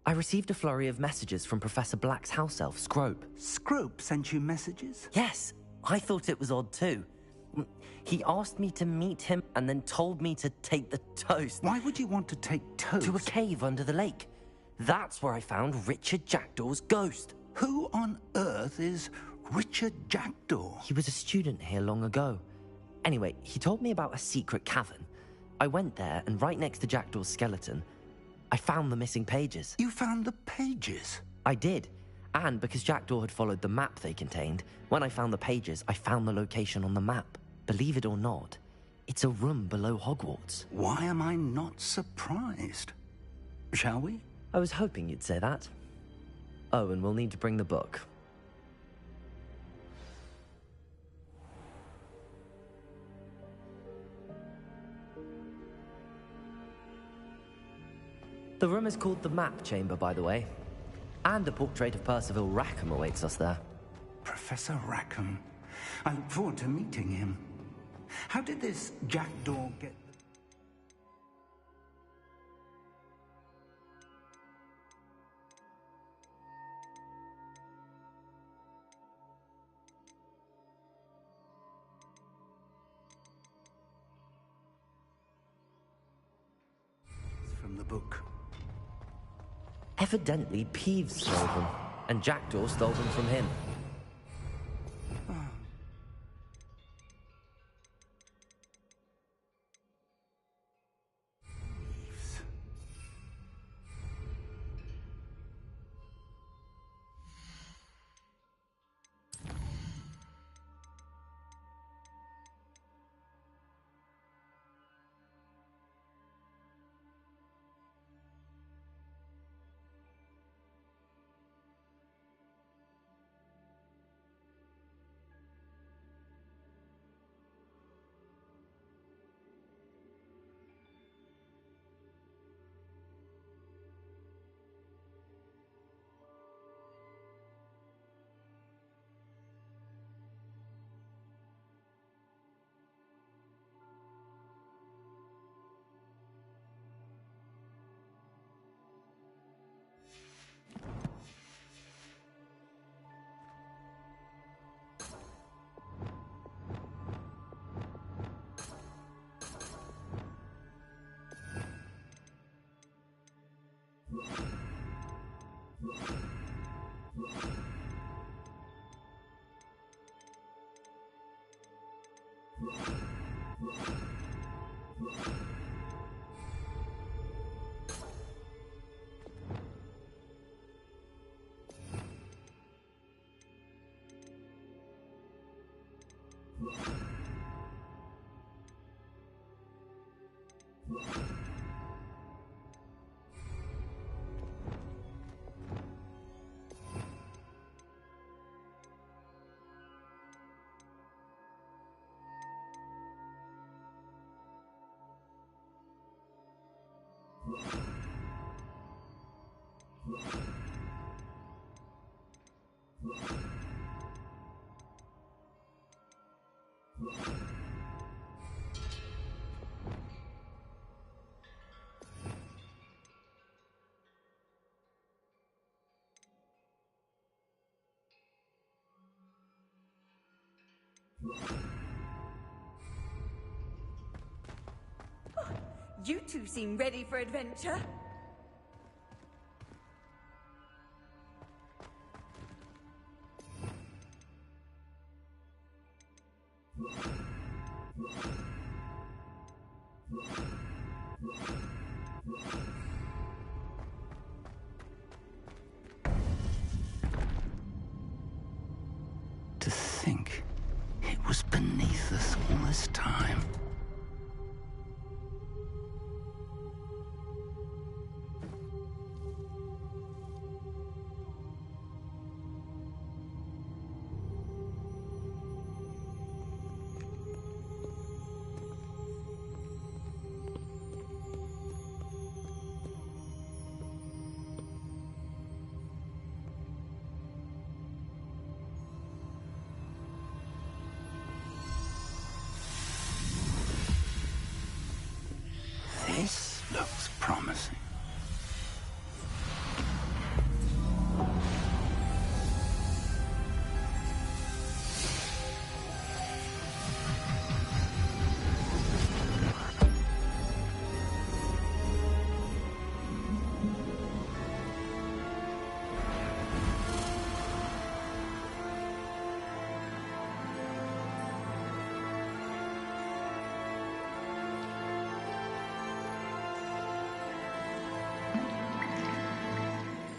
I received a flurry of messages from Professor Black's house elf, Scrope. Scrope sent you messages? Yes. I thought it was odd too. He asked me to meet him and then told me to take the toast. Why would you want to take toast? To a cave under the lake. That's where I found Richard Jackdaw's ghost. Who on earth is Richard Jackdaw? He was a student here long ago. Anyway, he told me about a secret cavern. I went there, and right next to Jackdaw's skeleton, I found the missing pages. You found the pages? I did. And because Jackdaw had followed the map they contained, when I found the pages, I found the location on the map. Believe it or not, it's a room below Hogwarts. Why am I not surprised? Shall we? I was hoping you'd say that. Oh, and we'll need to bring the book. The room is called the Map Chamber, by the way. And a portrait of Percival Rackham awaits us there. Professor Rackham. I look forward to meeting him. How did this Jackdaw get... from the book? Evidently, Peeves stole them, and Jackdaw stole them from him. You two seem ready for adventure. To think it was beneath us all this time. looks promising.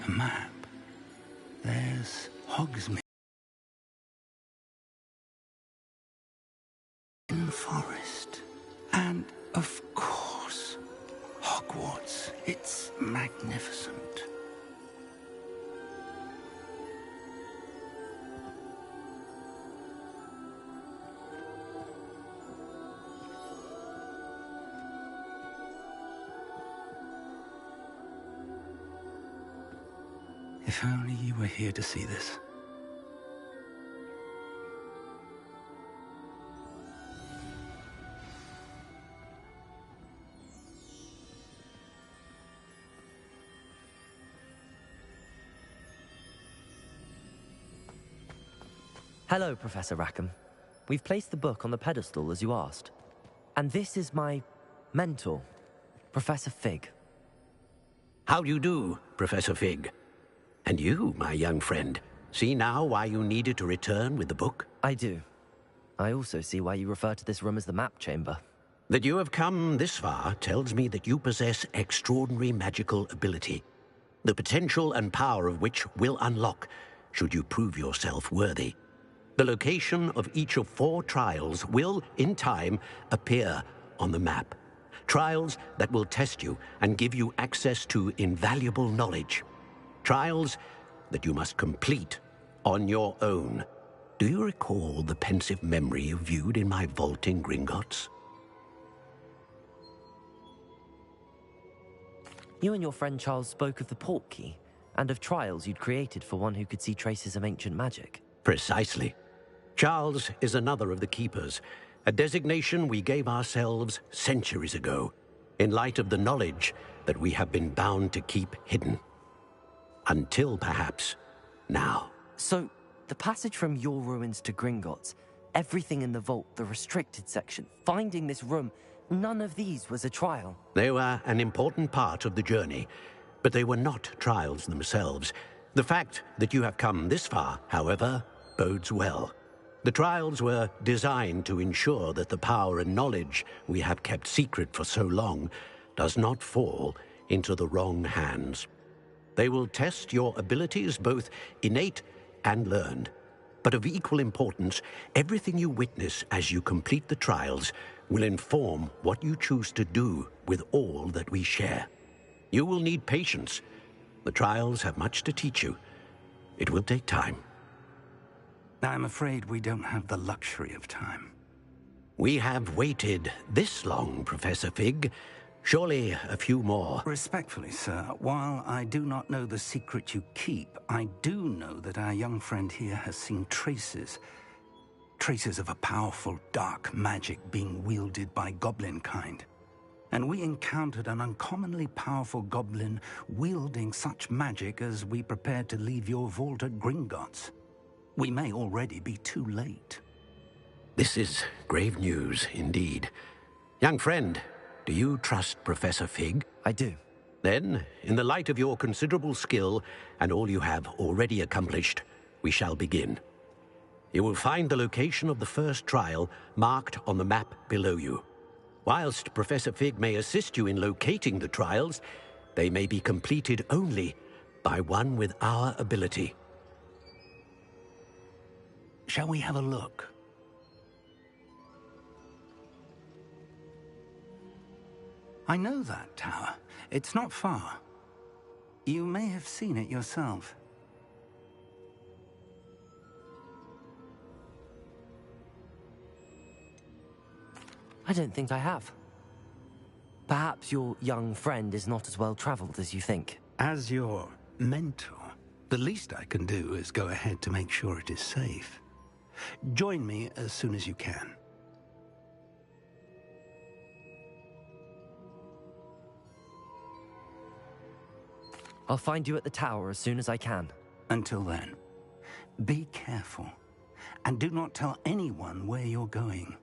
A map. There's Hogsmeade in the forest. And, of course, Hogwarts. It's magnificent. If only you were here to see this. Hello, Professor Rackham. We've placed the book on the pedestal as you asked. And this is my mentor, Professor Fig. How do you do, Professor Fig? And you, my young friend, see now why you needed to return with the book? I do. I also see why you refer to this room as the map chamber. That you have come this far tells me that you possess extraordinary magical ability, the potential and power of which will unlock should you prove yourself worthy. The location of each of 4 trials will, in time, appear on the map. Trials that will test you and give you access to invaluable knowledge. Trials that you must complete on your own. Do you recall the pensive memory you viewed in my vault in Gringotts? You and your friend Charles spoke of the Portkey, and of trials you'd created for one who could see traces of ancient magic. Precisely. Charles is another of the Keepers, a designation we gave ourselves centuries ago, in light of the knowledge that we have been bound to keep hidden. Until, perhaps, now. So, the passage from your ruins to Gringotts, everything in the vault, the restricted section, finding this room, none of these was a trial. They were an important part of the journey, but they were not trials themselves. The fact that you have come this far, however, bodes well. The trials were designed to ensure that the power and knowledge we have kept secret for so long does not fall into the wrong hands. They will test your abilities, both innate and learned. But of equal importance, everything you witness as you complete the trials will inform what you choose to do with all that we share. You will need patience. The trials have much to teach you. It will take time. I'm afraid we don't have the luxury of time. We have waited this long, Professor Fig. Surely a few more. Respectfully, sir, while I do not know the secret you keep, I do know that our young friend here has seen traces of a powerful dark magic being wielded by goblin kind. And we encountered an uncommonly powerful goblin wielding such magic as we prepared to leave your vault at Gringotts. We may already be too late. This is grave news indeed. Young friend, do you trust Professor Fig? I do. Then, in the light of your considerable skill and all you have already accomplished, we shall begin. You will find the location of the first trial marked on the map below you. Whilst Professor Fig may assist you in locating the trials, they may be completed only by one with our ability. Shall we have a look? I know that tower. It's not far. You may have seen it yourself. I don't think I have. Perhaps your young friend is not as well traveled as you think. As your mentor, the least I can do is go ahead to make sure it is safe. Join me as soon as you can. I'll find you at the tower as soon as I can. Until then, be careful. And do not tell anyone where you're going.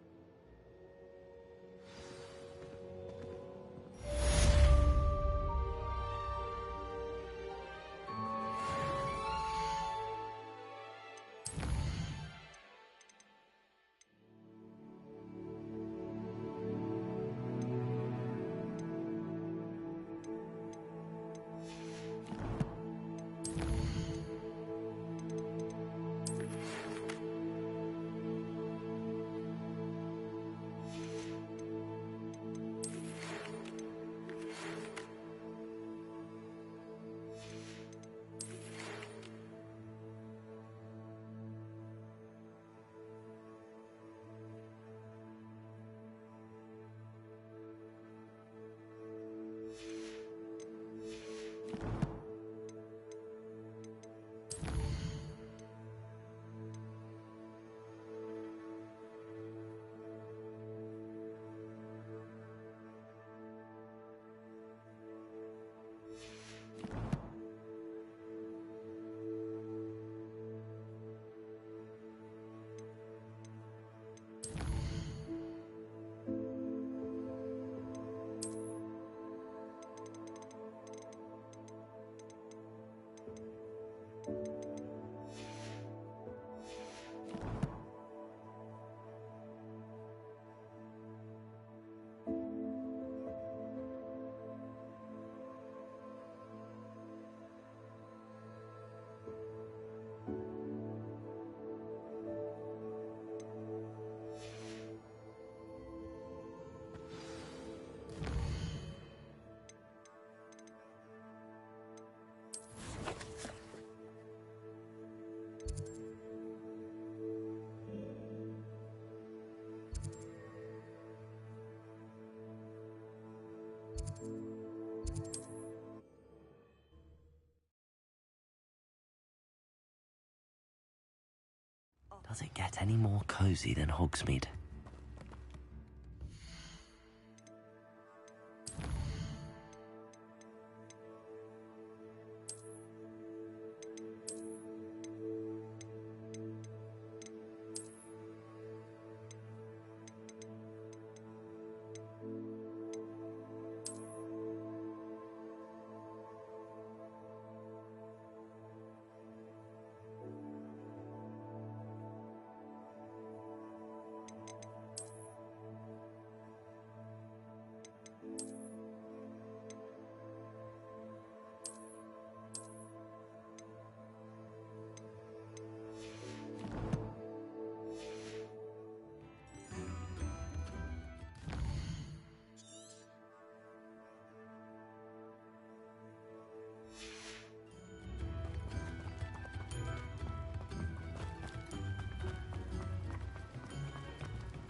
Does it get any more cozy than Hogsmeade?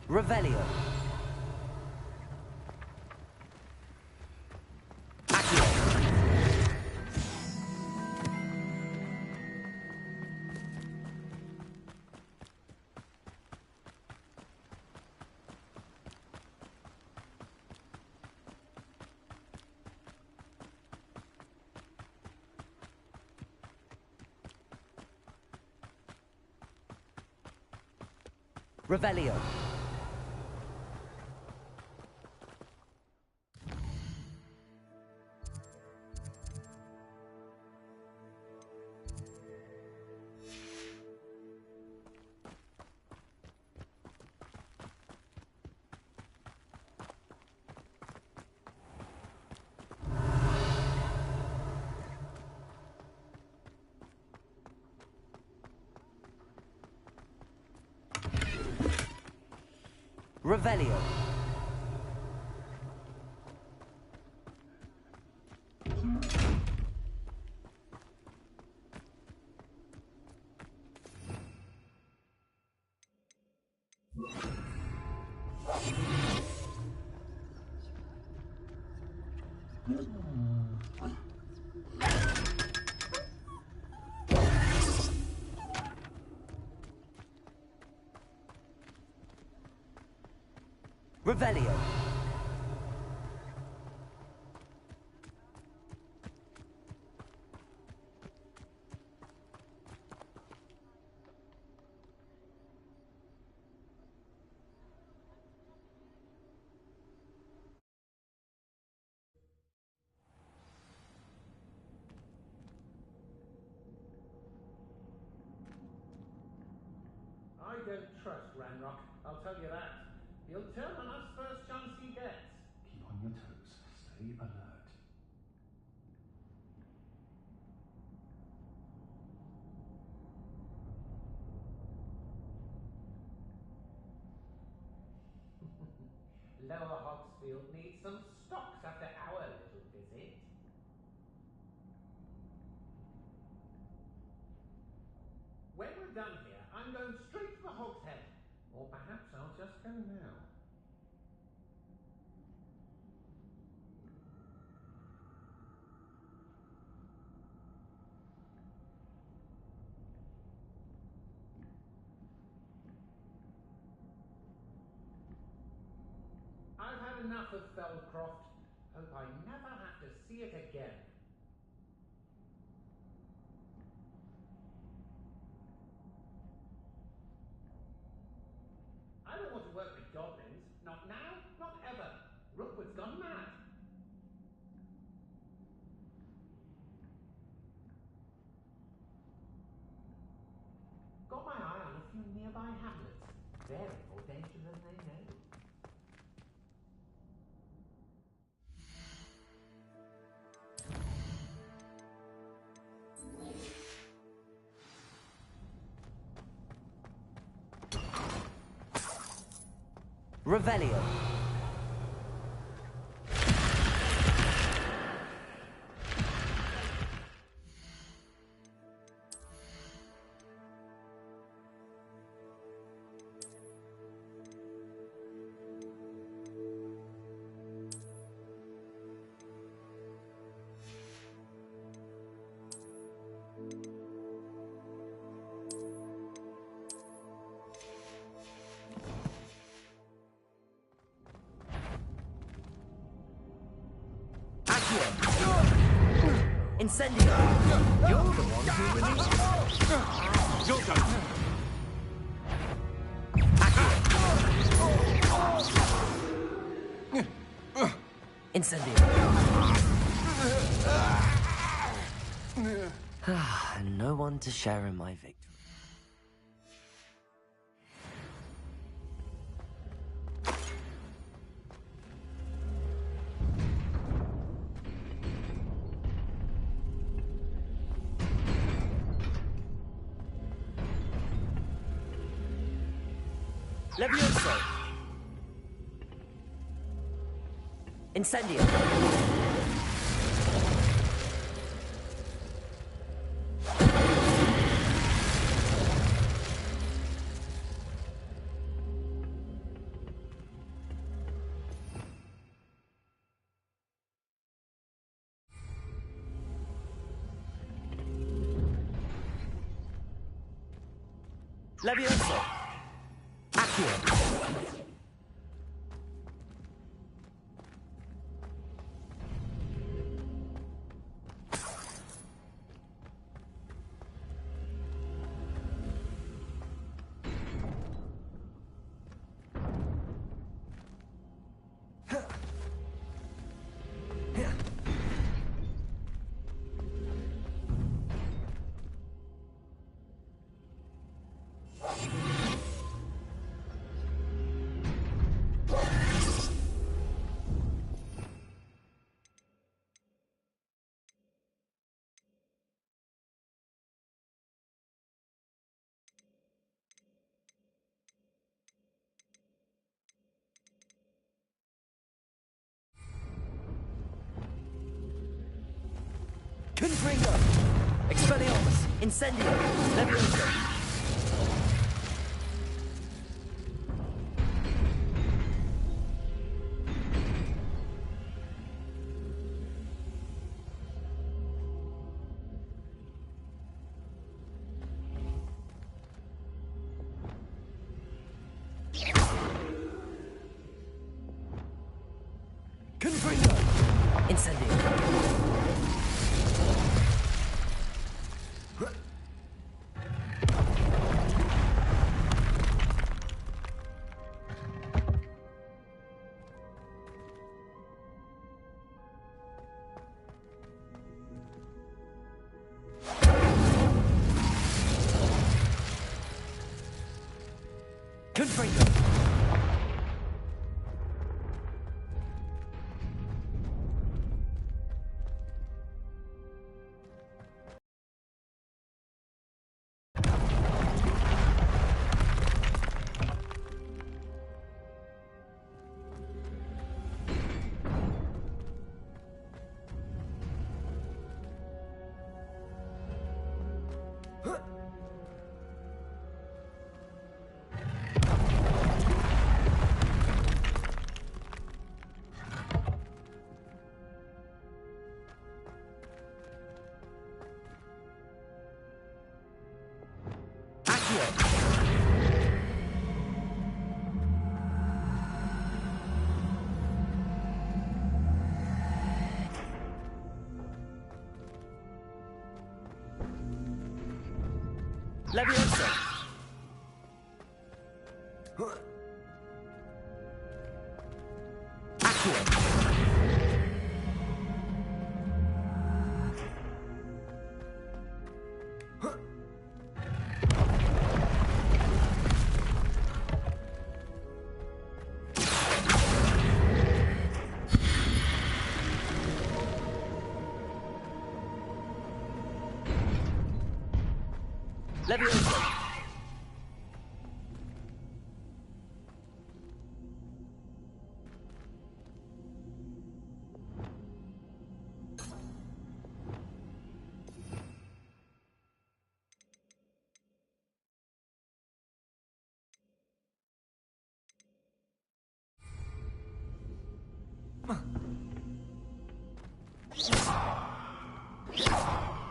Revelio. Revelio. Revelio. Revelio. I don't trust Ranrock, I'll tell you that. He'll turn on us first chance he gets. Keep on your toes. Stay alert. Lower Hogsfield needs some stocks after our little visit. When we're done here, I'm going straight to the Hog's Head. Or perhaps I'll just go now. I've had enough of Feldcroft. Hope I never have to see it again. I don't want to work with goblins. Not now, not ever. Rookwood's gone mad. Got my eye on a few nearby hamlets. They're in more danger than they know. Revelio. Incendio! You're the one who released your turn! Incendio! No one to share in my victory. Levioso! Incendio! Levioso! Accio! Confringo! Expelliarmus! Incendio! Levioso! Confringo! Incendio! Leviosa! Accio! Leviosa!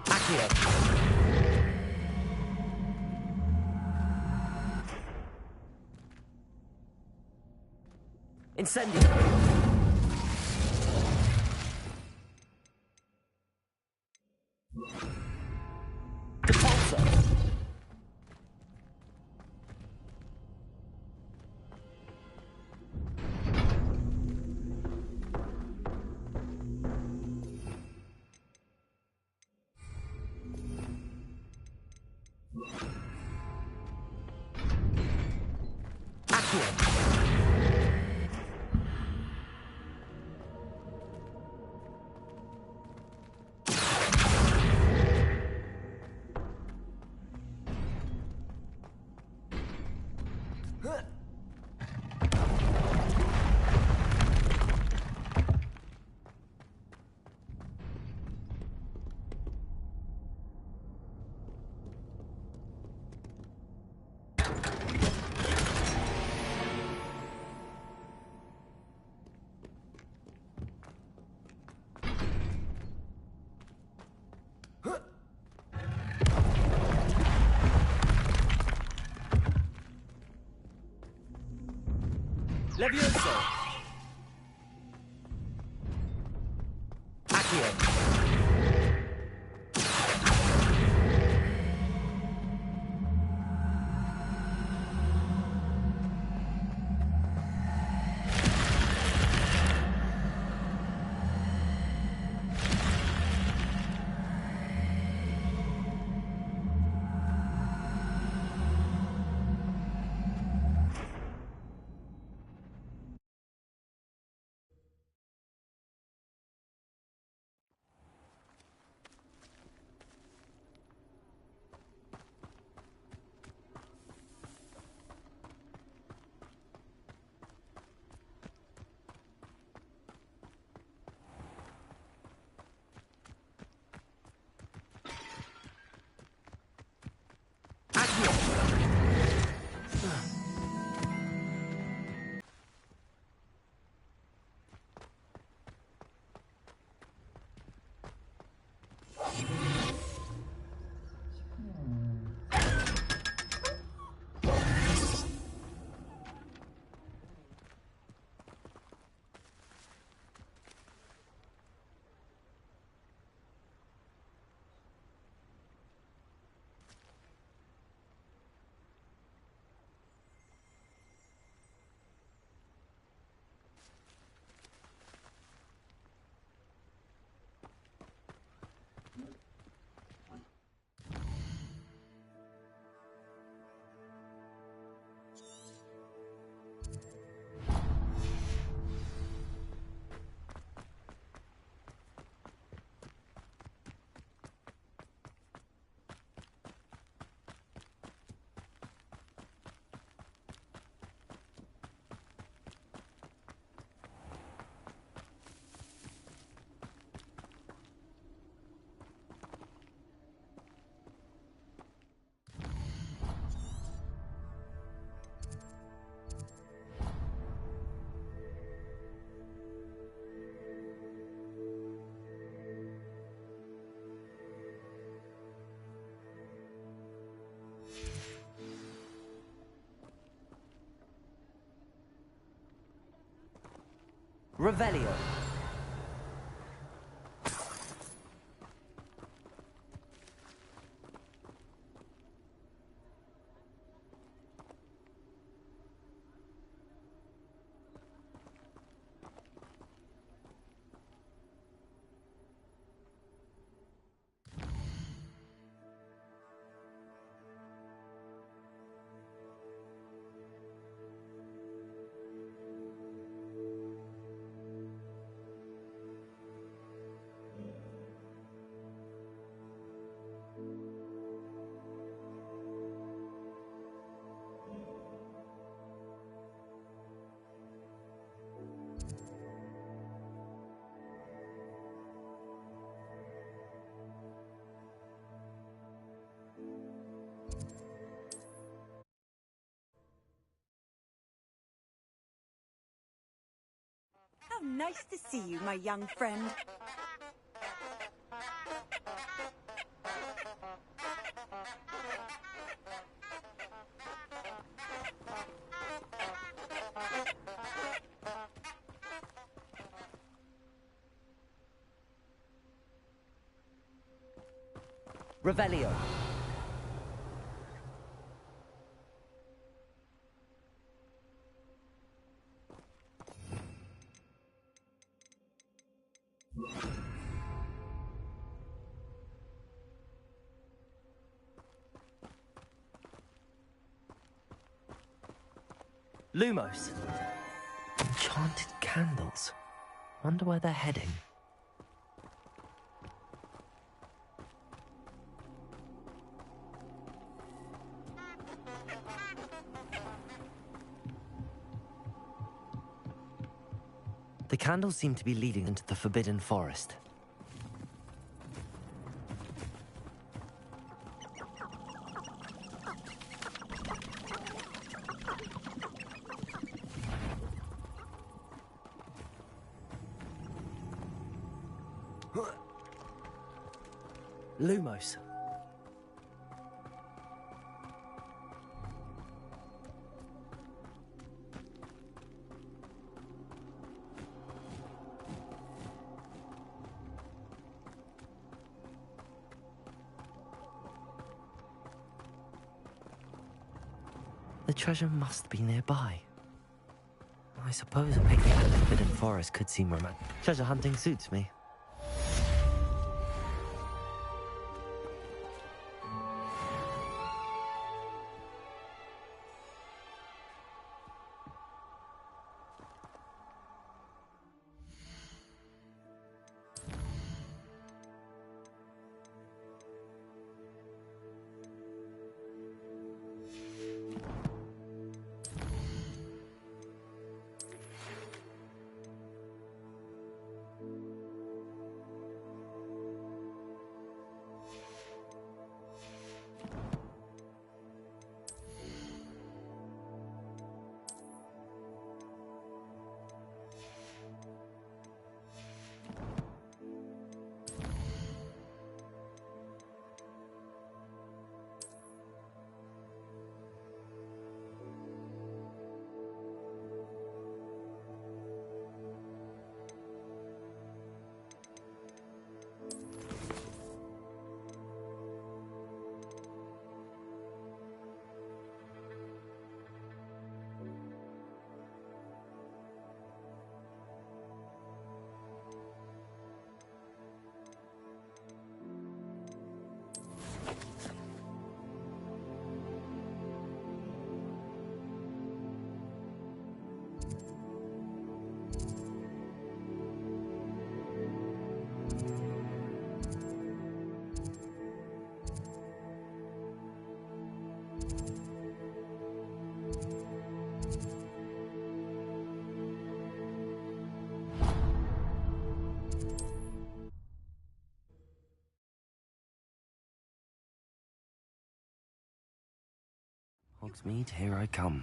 Accio! Incendio! Depulso! Accio! Leviosa! Accio! Revelio. How nice to see you, my young friend. Revelio. Lumos. Enchanted candles. Wonder where they're heading. The candles seem to be leading into the Forbidden Forest. Lumos. The treasure must be nearby. I suppose a picnic in the Forbidden Forest could seem romantic. Treasure hunting suits me. Hogsmeade, here I come.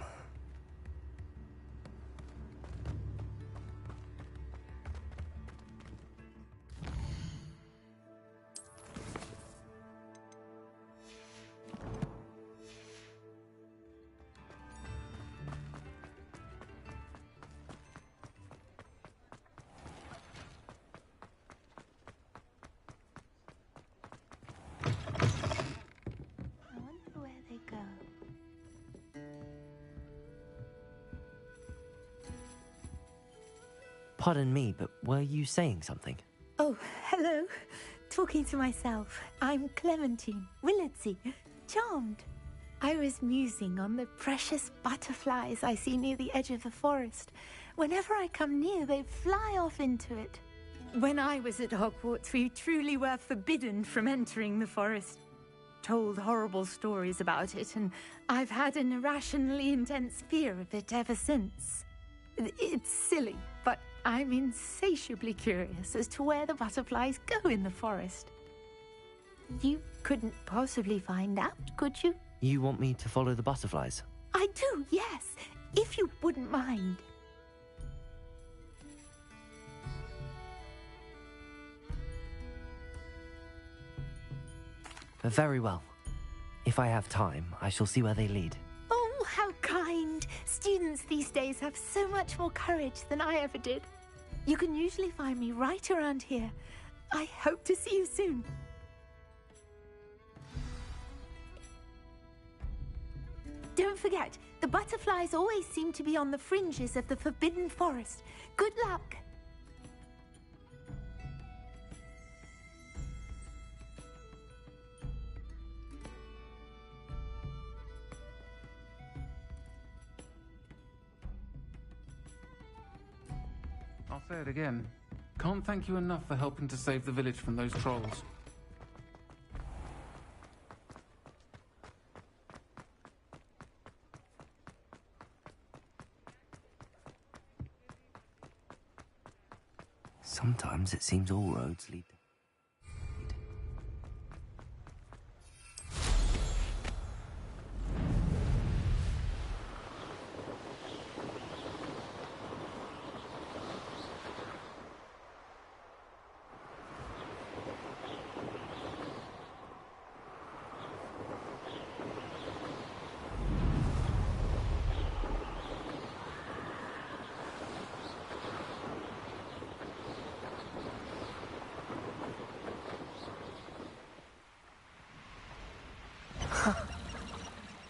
I wonder where they go. Pardon me, but were you saying something? Oh, hello. Talking to myself. I'm Clementine Willardsey. Charmed. I was musing on the precious butterflies I see near the edge of the forest. Whenever I come near, they fly off into it. When I was at Hogwarts, we truly were forbidden from entering the forest. Told horrible stories about it, and I've had an irrationally intense fear of it ever since. It's silly, but I'm insatiably curious as to where the butterflies go in the forest. You couldn't possibly find out, could you? You want me to follow the butterflies? I do, yes, if you wouldn't mind. Very well. If I have time, I shall see where they lead. Oh, how kind. Students these days have so much more courage than I ever did. You can usually find me right around here. I hope to see you soon. Don't forget, the butterflies always seem to be on the fringes of the Forbidden Forest. Good luck. I'll say it again. Can't thank you enough for helping to save the village from those trolls. Sometimes it seems all roads lead.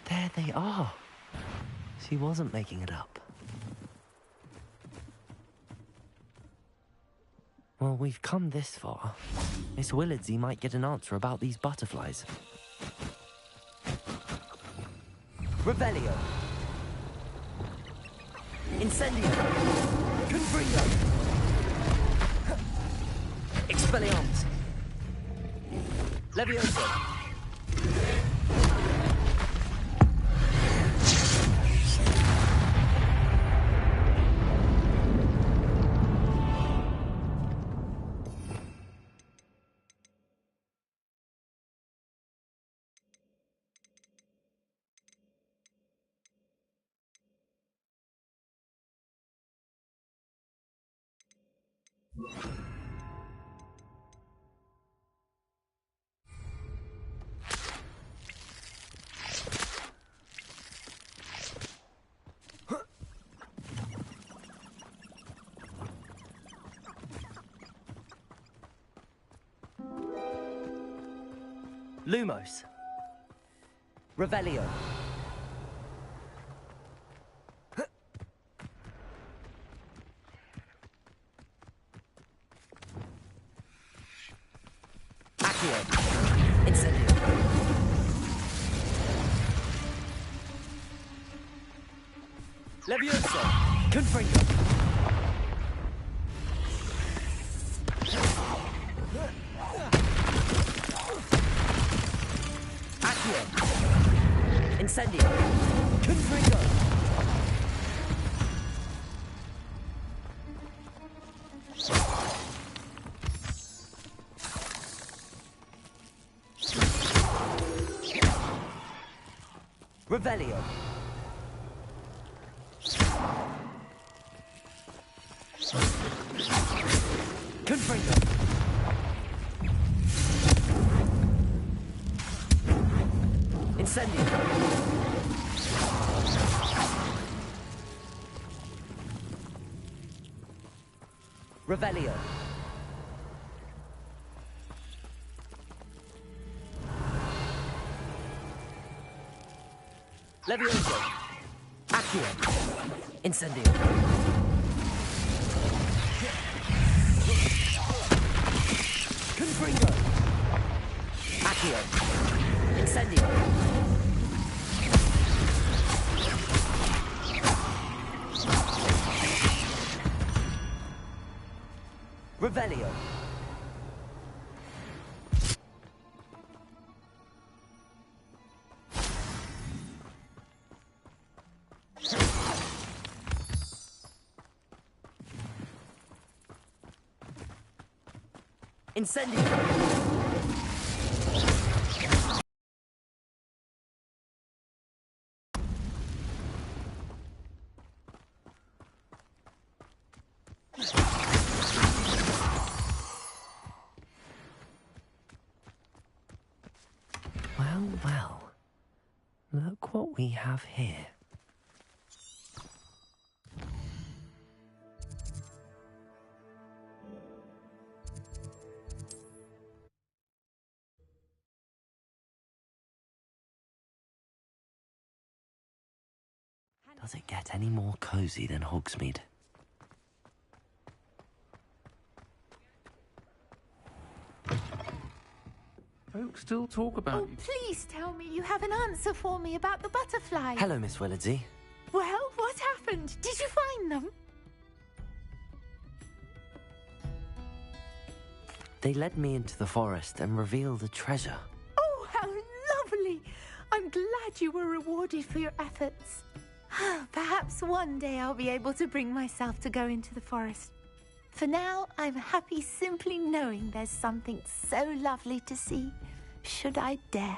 There they are. She wasn't making it up. Well, we've come this far. Miss Willardsey might get an answer about these butterflies. Revelio. Incendio. Confringo. Expelliarmus. Levioso. Lumos. Revelio. Accio. Incendio. Levioso. Confringo. Incendio. Confringo. Revelio. Confringo. Incendio. Revelio. Levioso. Accio. Incendio. Confringo. Accio. Incendio. Revelio. Incendio. what we have here. Does it get any more cozy than Hogsmeade? Folks still talk about Oh, please tell me you have an answer for me about the butterflies. Hello, Miss Willardsey. Well, what happened? Did you find them? They led me into the forest and revealed a treasure. Oh, how lovely! I'm glad you were rewarded for your efforts. Perhaps one day I'll be able to bring myself to go into the forest. For now, I'm happy simply knowing there's something so lovely to see, should I dare.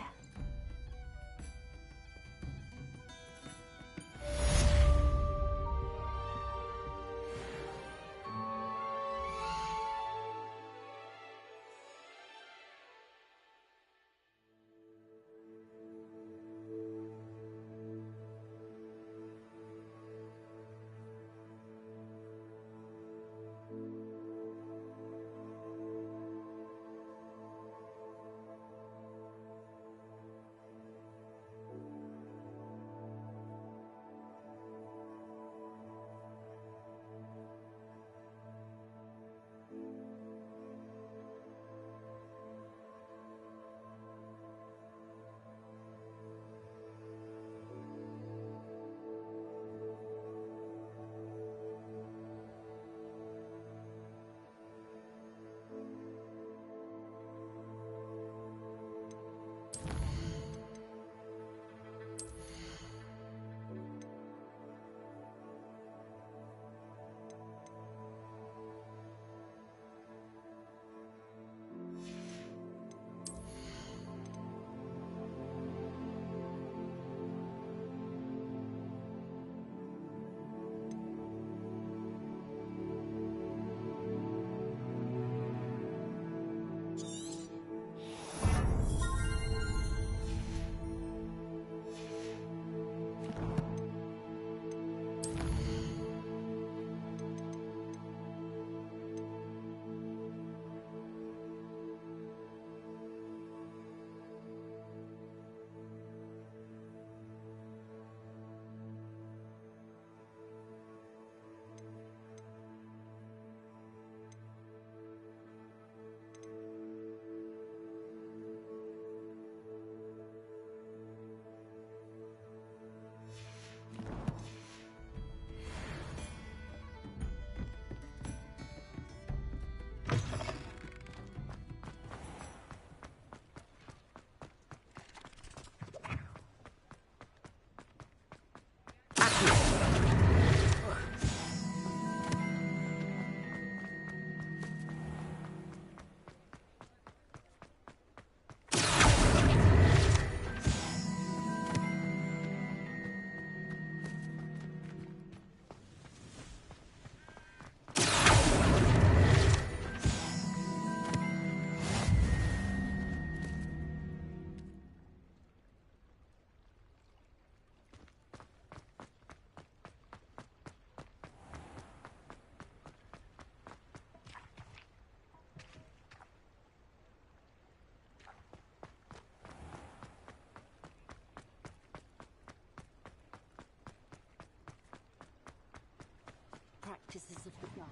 Practices of the dark.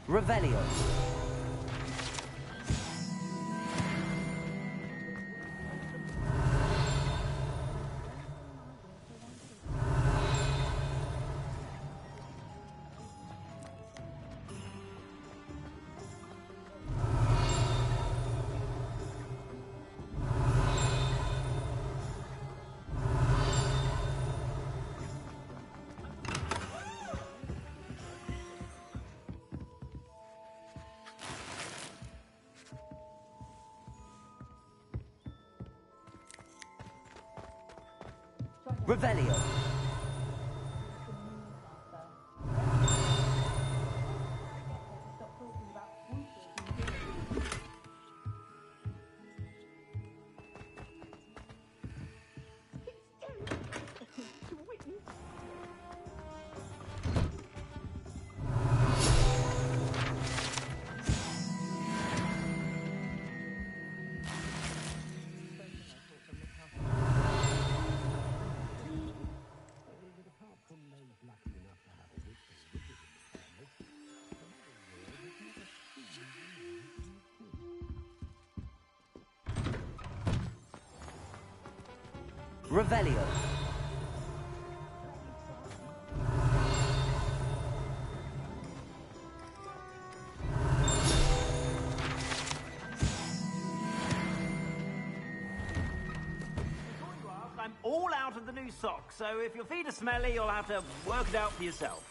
Revelio. Revelio. Revelio. I'm all out of the new socks, so if your feet are smelly, you'll have to work it out for yourself.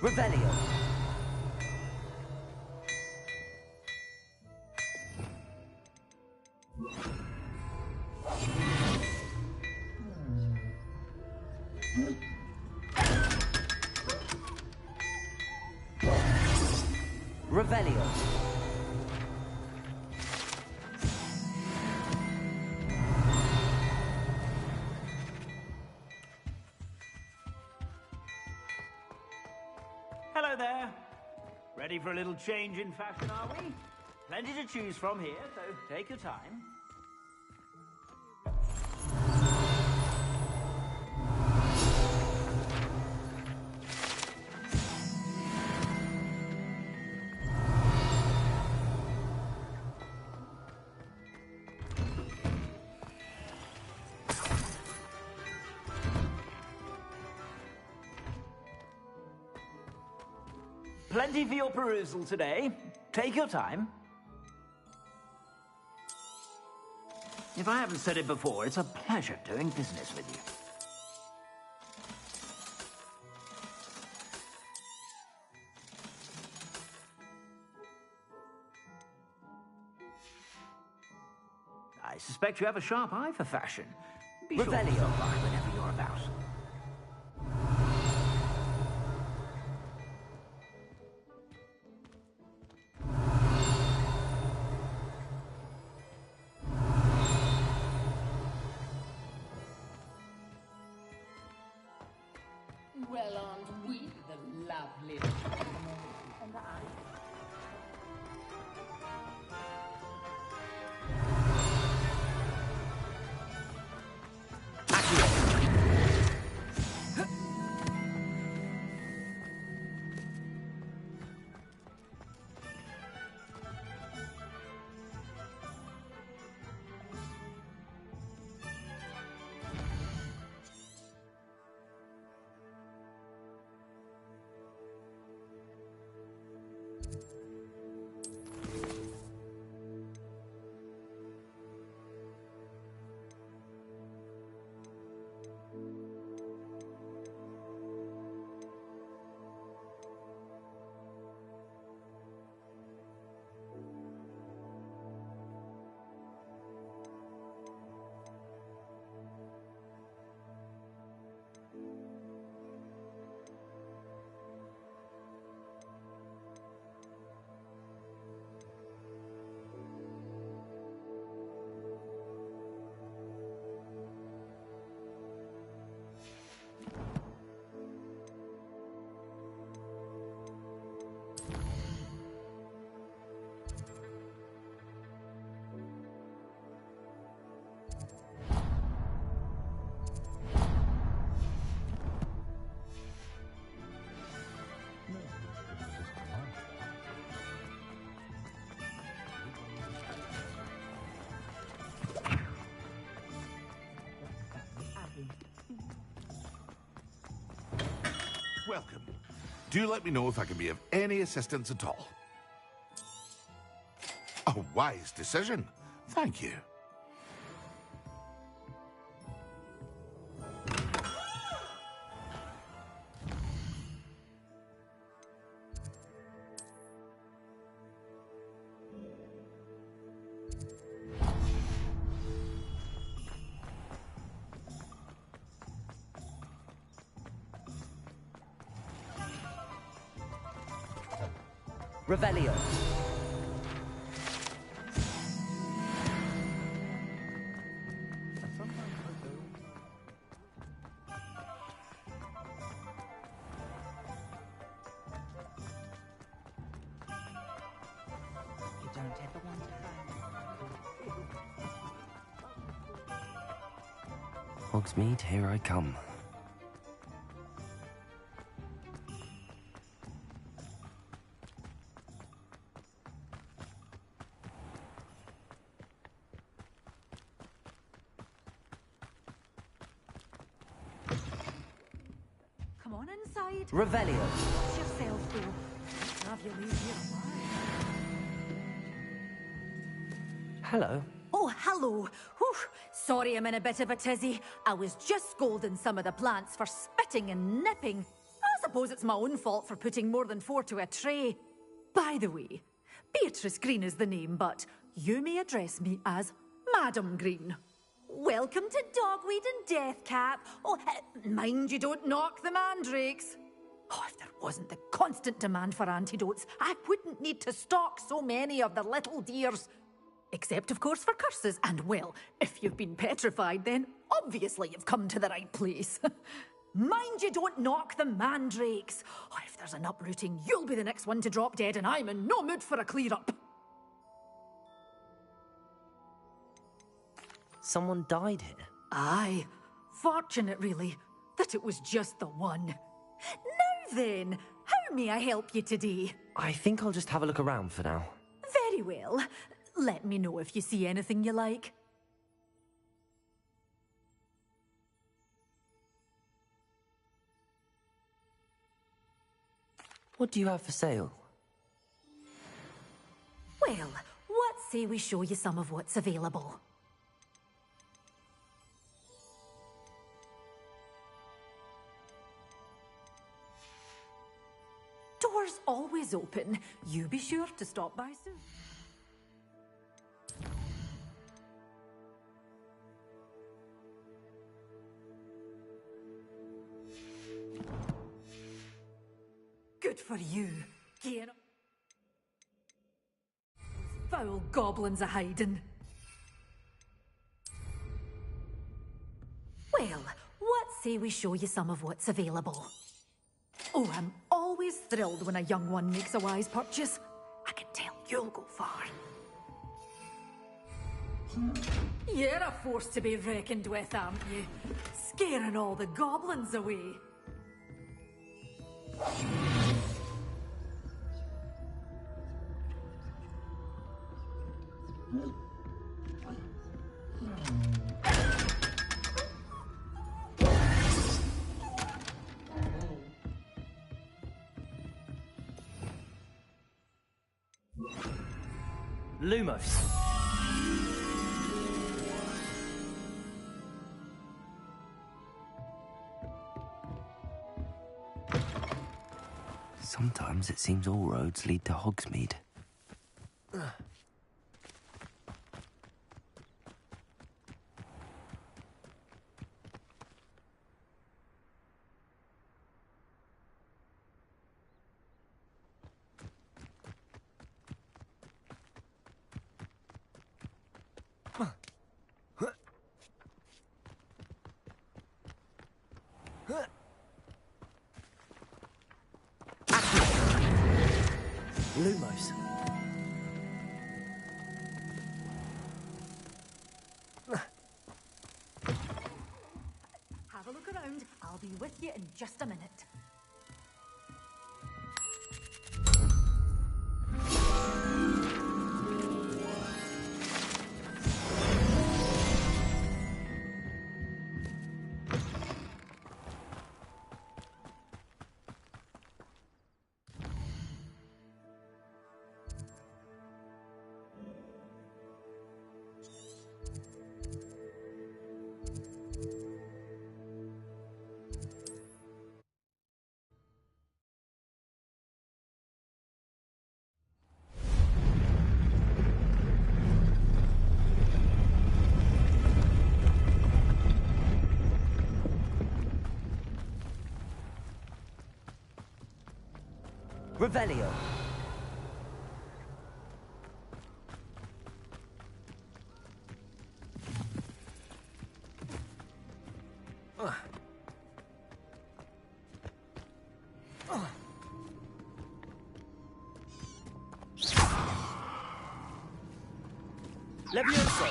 Revelio. Revelio. Hello there. Ready for a little change in fashion, are we? Plenty to choose from here, so take your time. Plenty for your perusal today. Take your time. If I haven't said it before, it's a pleasure doing business with you. I suspect you have a sharp eye for fashion. Be sure to stop by whenever you're about. Well, aren't we the lovely and I? Welcome. Do let me know if I can be of any assistance at all. A wise decision. Thank you. Revelio. You don't ever want to find Hogsmeade, here I come. Come on inside. Revelio. Watch yourself, though. Have you leave here alive? Hello. Oh, hello. Whew. Sorry I'm in a bit of a tizzy. I was just scolding some of the plants for spitting and nipping. I suppose it's my own fault for putting more than 4 to a tray. By the way, Beatrice Green is the name, but you may address me as Madam Green. Welcome to Dogweed and Deathcap. Oh, mind you don't knock the mandrakes. Oh, if there wasn't the constant demand for antidotes, I wouldn't need to stock so many of the little dears. Except, of course, for curses. And, well, if you've been petrified, then obviously you've come to the right place. Mind you don't knock the mandrakes. Oh, if there's an uprooting, you'll be the next one to drop dead, and I'm in no mood for a clear-up. Someone died here? Aye. Fortunate, really, that it was just the one. Now then, how may I help you today? I think I'll just have a look around for now. Very well. Let me know if you see anything you like. What do you have for sale? Well, what say we show you some of what's available? Doors always open. You be sure to stop by soon. Good for you. Get up. Foul goblins a hiding. Well, what say we show you some of what's available? Oh, I'm always thrilled when a young one makes a wise purchase. I can tell you'll go far. You're a force to be reckoned with, aren't you? Scaring all the goblins away. Lumos. Sometimes it seems all roads lead to Hogsmeade. Lumos. Have a look around. I'll be with you in just a minute. Revelio. Levioso.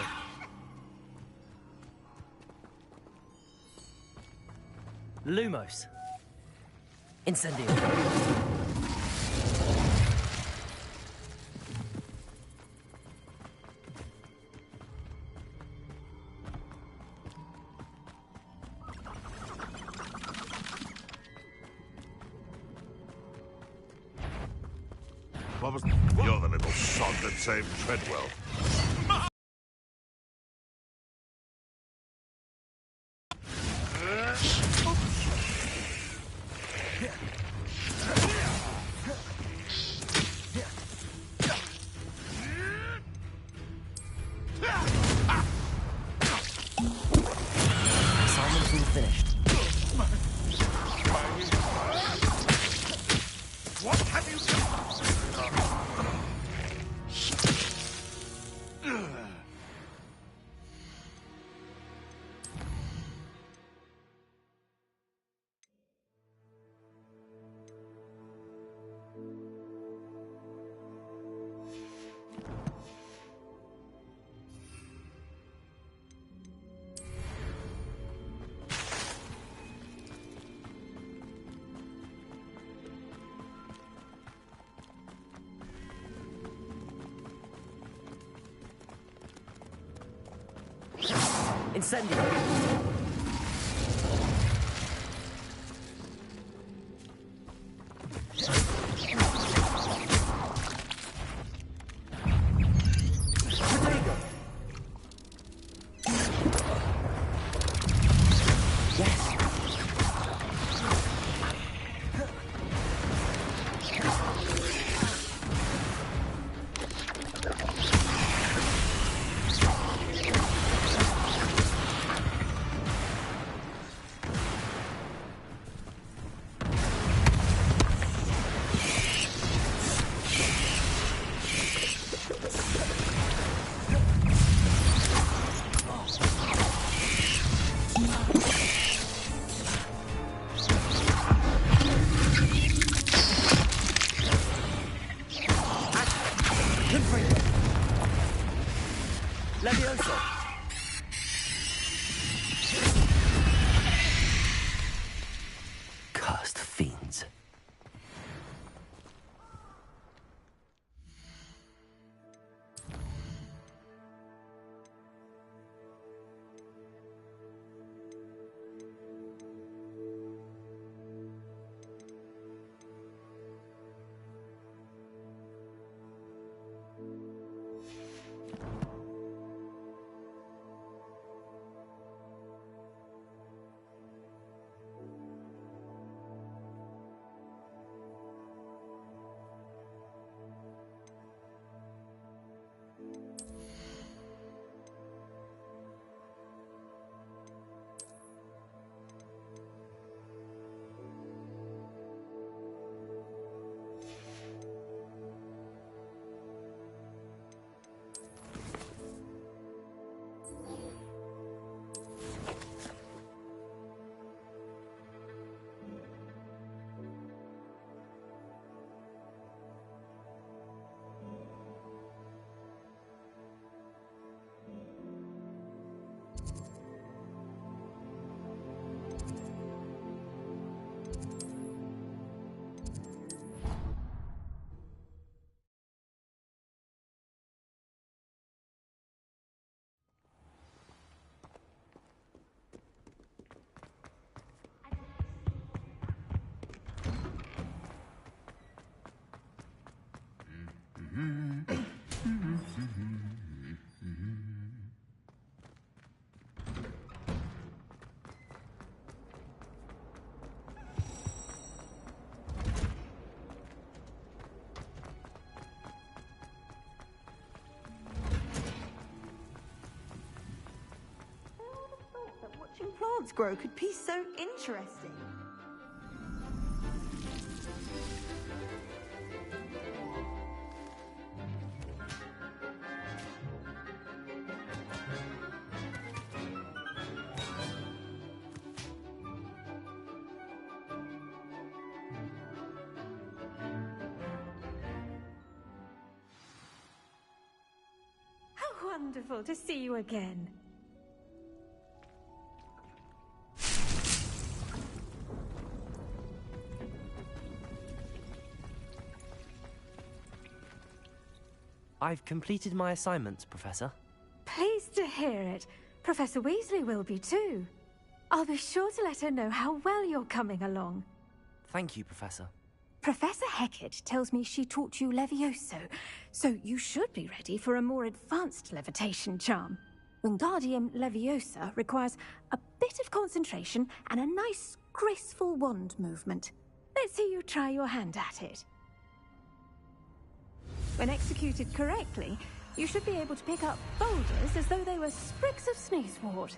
Lumos. Incendio. What was... You're the little sod that saved Treadwell. Assignment's been finished. What have you done? Incendio. Cursed fiends. Watching plants grow could be so interesting. How wonderful to see you again. I've completed my assignments, Professor. Pleased to hear it. Professor Weasley will be too. I'll be sure to let her know how well you're coming along. Thank you, Professor. Professor Hecat tells me she taught you Levioso, so you should be ready for a more advanced levitation charm. Wingardium Leviosa requires a bit of concentration and a nice, graceful wand movement. Let's see you try your hand at it. When executed correctly, you should be able to pick up boulders as though they were sprigs of sneezewort.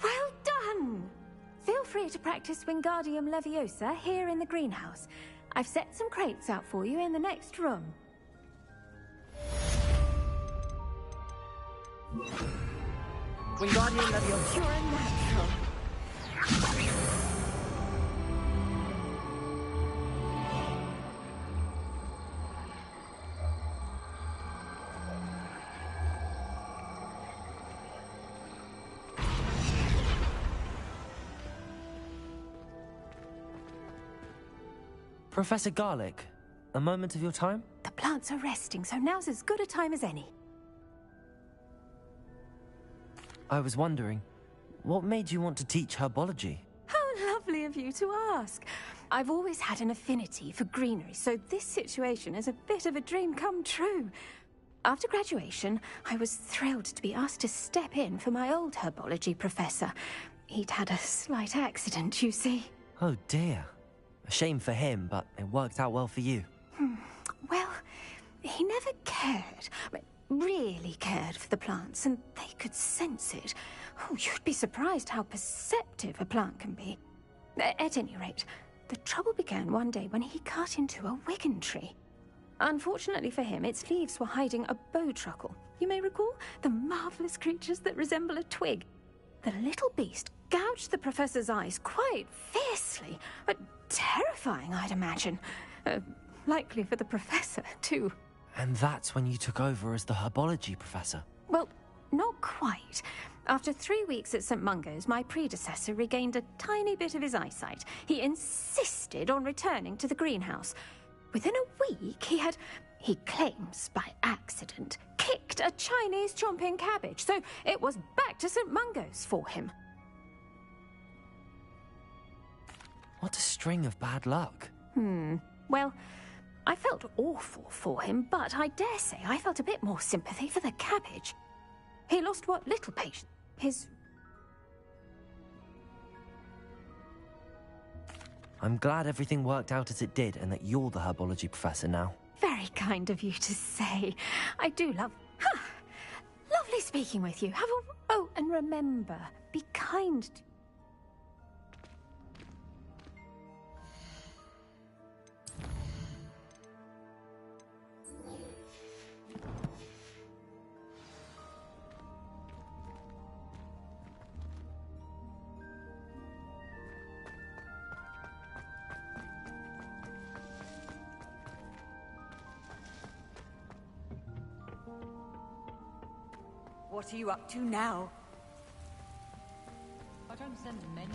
Well done! Feel free to practice Wingardium Leviosa here in the greenhouse. I've set some crates out for you in the next room. Wingardium Leviosa. You're a natural. Professor Garlick, a moment of your time? The plants are resting, so now's as good a time as any. I was wondering, what made you want to teach herbology? How lovely of you to ask. I've always had an affinity for greenery, so this situation is a bit of a dream come true. After graduation, I was thrilled to be asked to step in for my old herbology professor. He'd had a slight accident, you see. Oh dear. A shame for him, but it worked out well for you. Well, he never cared, really cared for the plants, and they could sense it. Oh, you'd be surprised how perceptive a plant can be. At any rate, the trouble began one day when he cut into a wigan tree. Unfortunately for him, its leaves were hiding a bowtruckle. You may recall the marvellous creatures that resemble a twig. The little beast gouged the professor's eyes quite fiercely, but terrifying, I'd imagine. Likely for the professor, too. And that's when you took over as the herbology professor? Well, not quite. After 3 weeks at St. Mungo's, my predecessor regained a tiny bit of his eyesight. He insisted on returning to the greenhouse. Within a week, he claims by accident, kicked a Chinese chomping cabbage, so it was back to St. Mungo's for him. What a string of bad luck. Well, I felt awful for him, but I dare say I felt a bit more sympathy for the cabbage. He lost what little patience. I'm glad everything worked out as it did and that you're the herbology professor now. Very kind of you to say. I do love... Lovely speaking with you. Oh, and remember, be kind to... What are you up to now? I don't send many.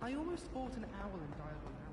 I almost fought an owl in Diagon Alley.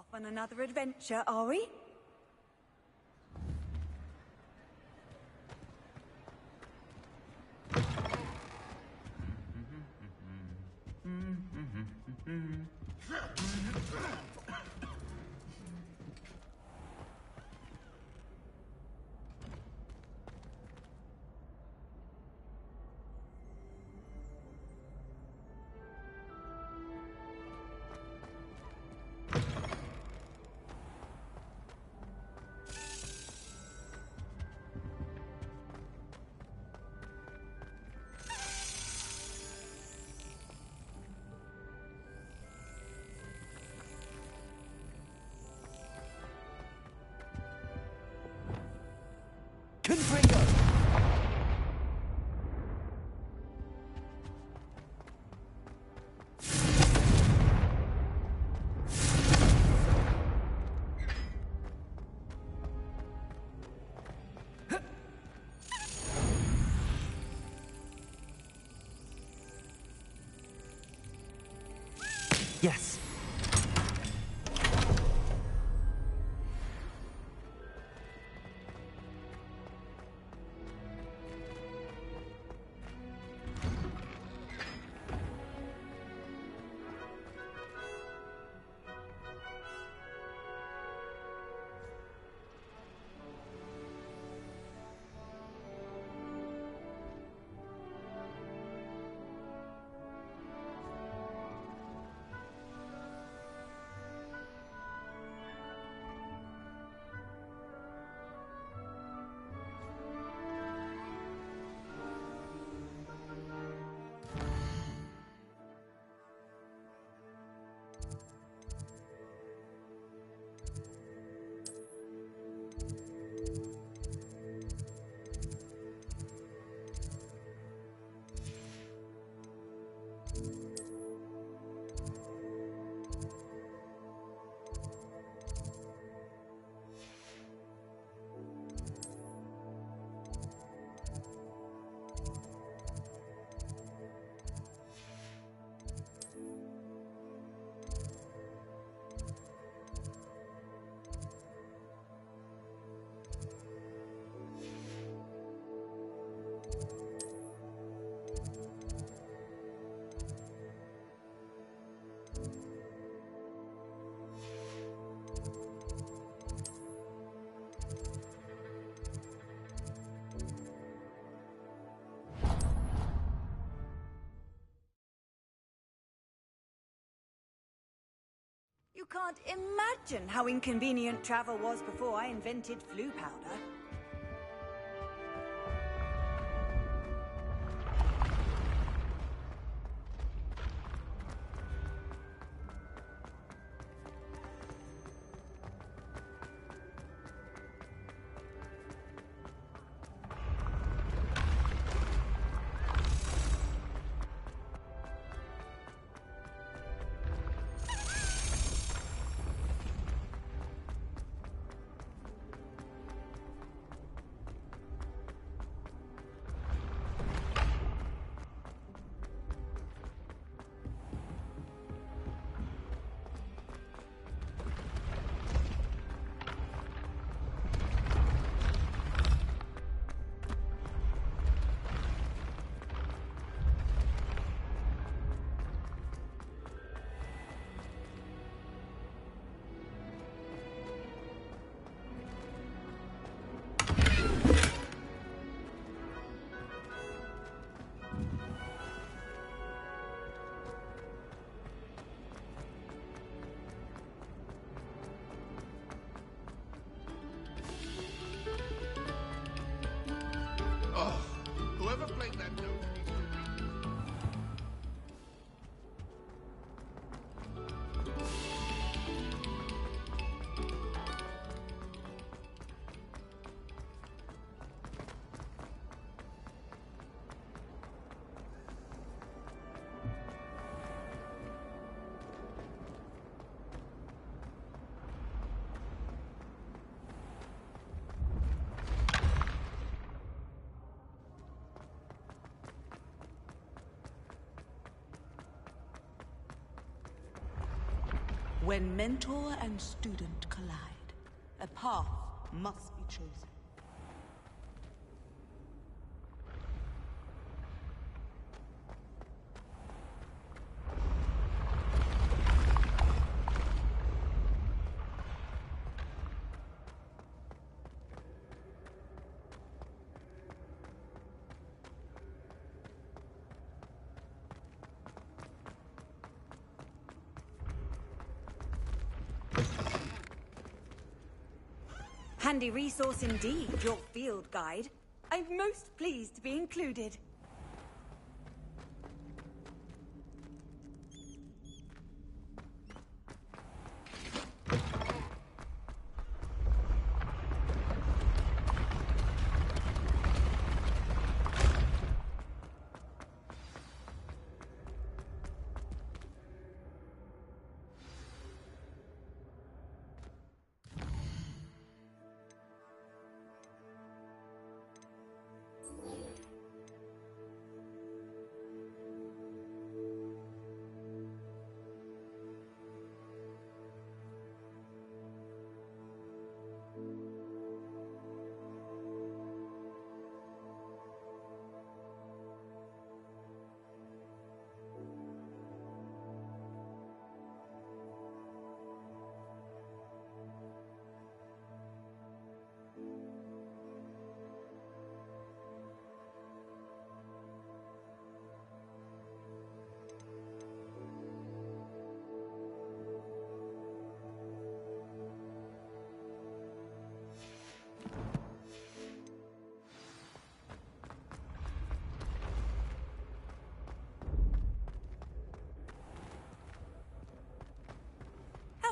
Off on another adventure, are we? Confringo! Yes. You can't imagine how inconvenient travel was before I invented flu powder. When mentor and student collide, a path must be chosen. Handy resource indeed, your field guide. I'm most pleased to be included.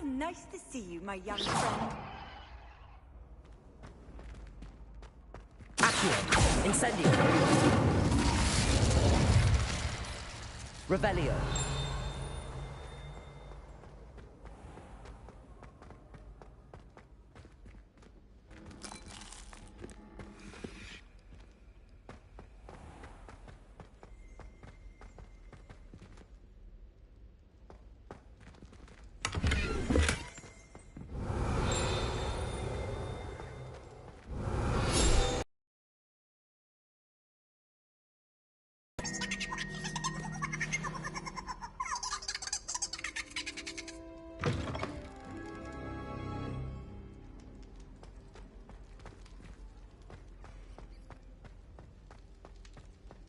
How nice to see you, my young friend. Accio! Incendio! Revelio!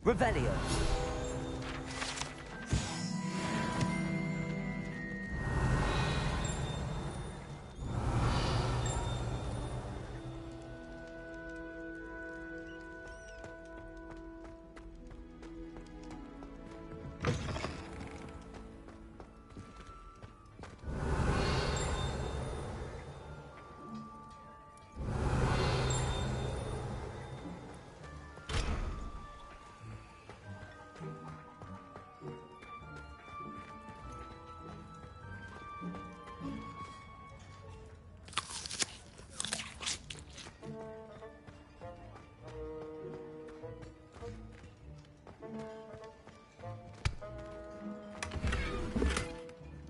Revelio.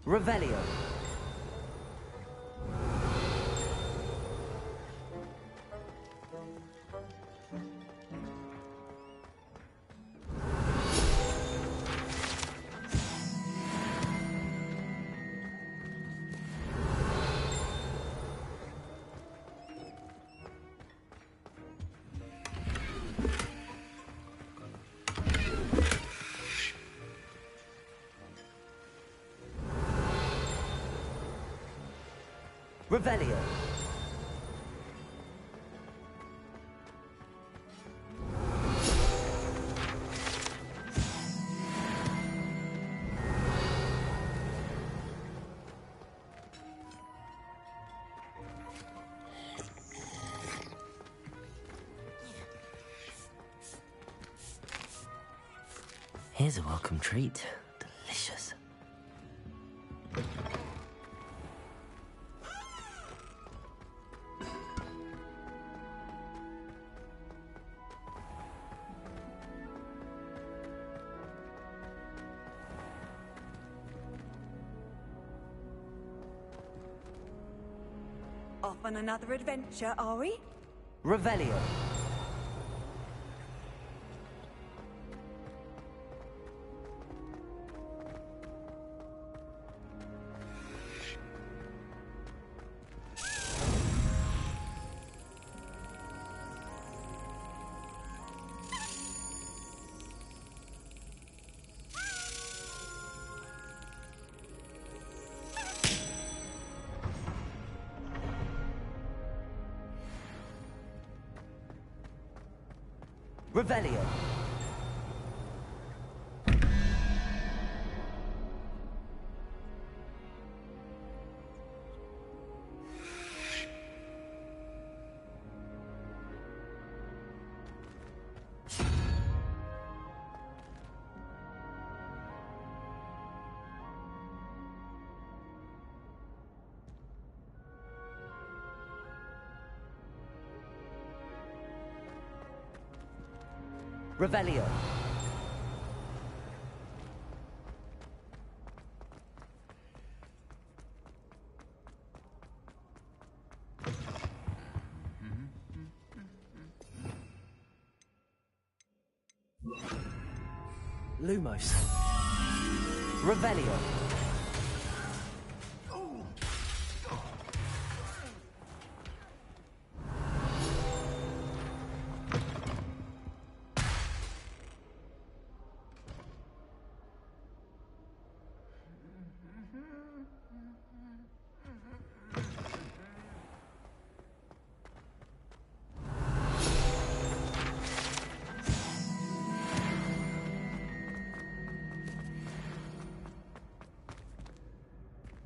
Revelio. Revelio. Here's a welcome treat. Delicious. off on another adventure, are we? Revelio. Revelio. Revelio. Lumos. Revelio.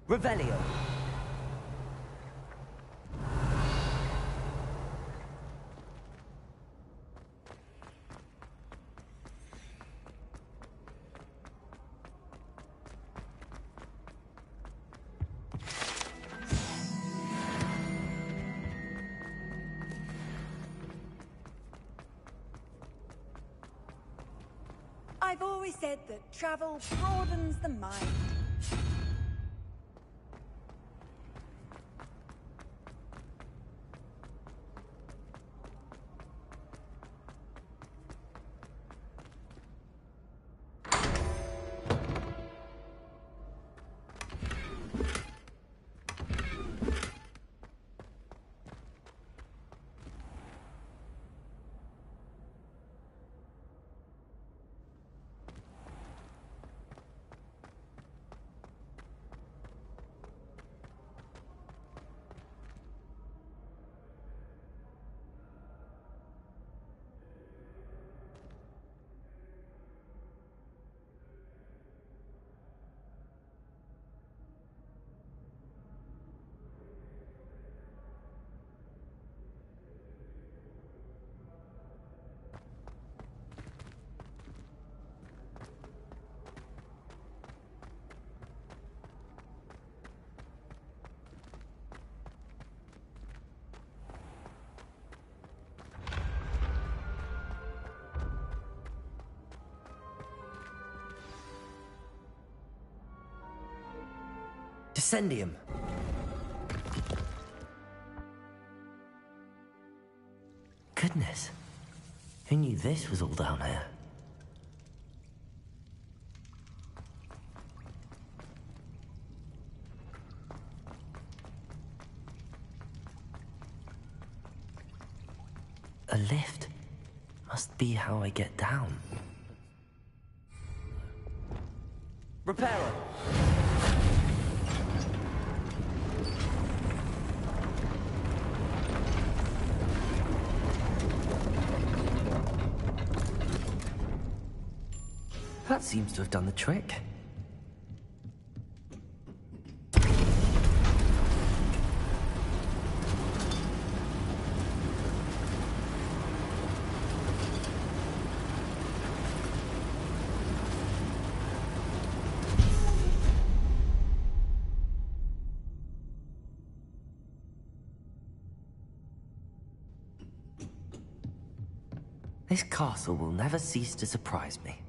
Revelio. I've always said that travel broadens the mind. Descendium. Goodness. Who knew this was all down here? A lift. Must be how I get down. Repairer! That seems to have done the trick. This castle will never cease to surprise me.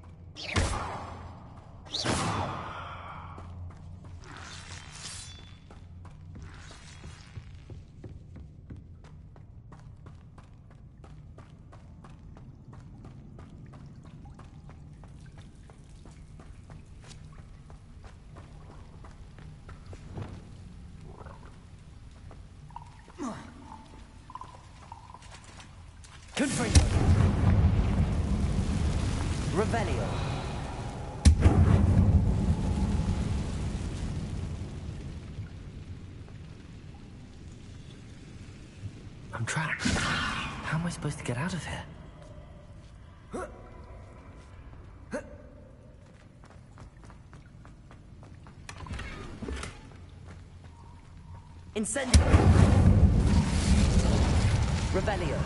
Fringo. Revelio. I'm trapped. How am I supposed to get out of here? Incendio. Revelio.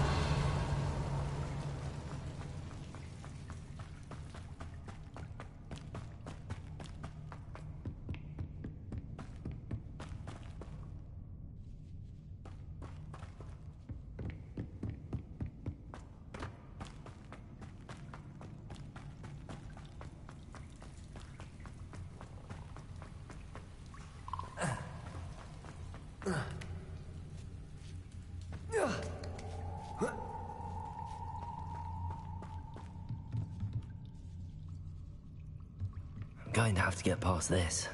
I'm going to have to get past this.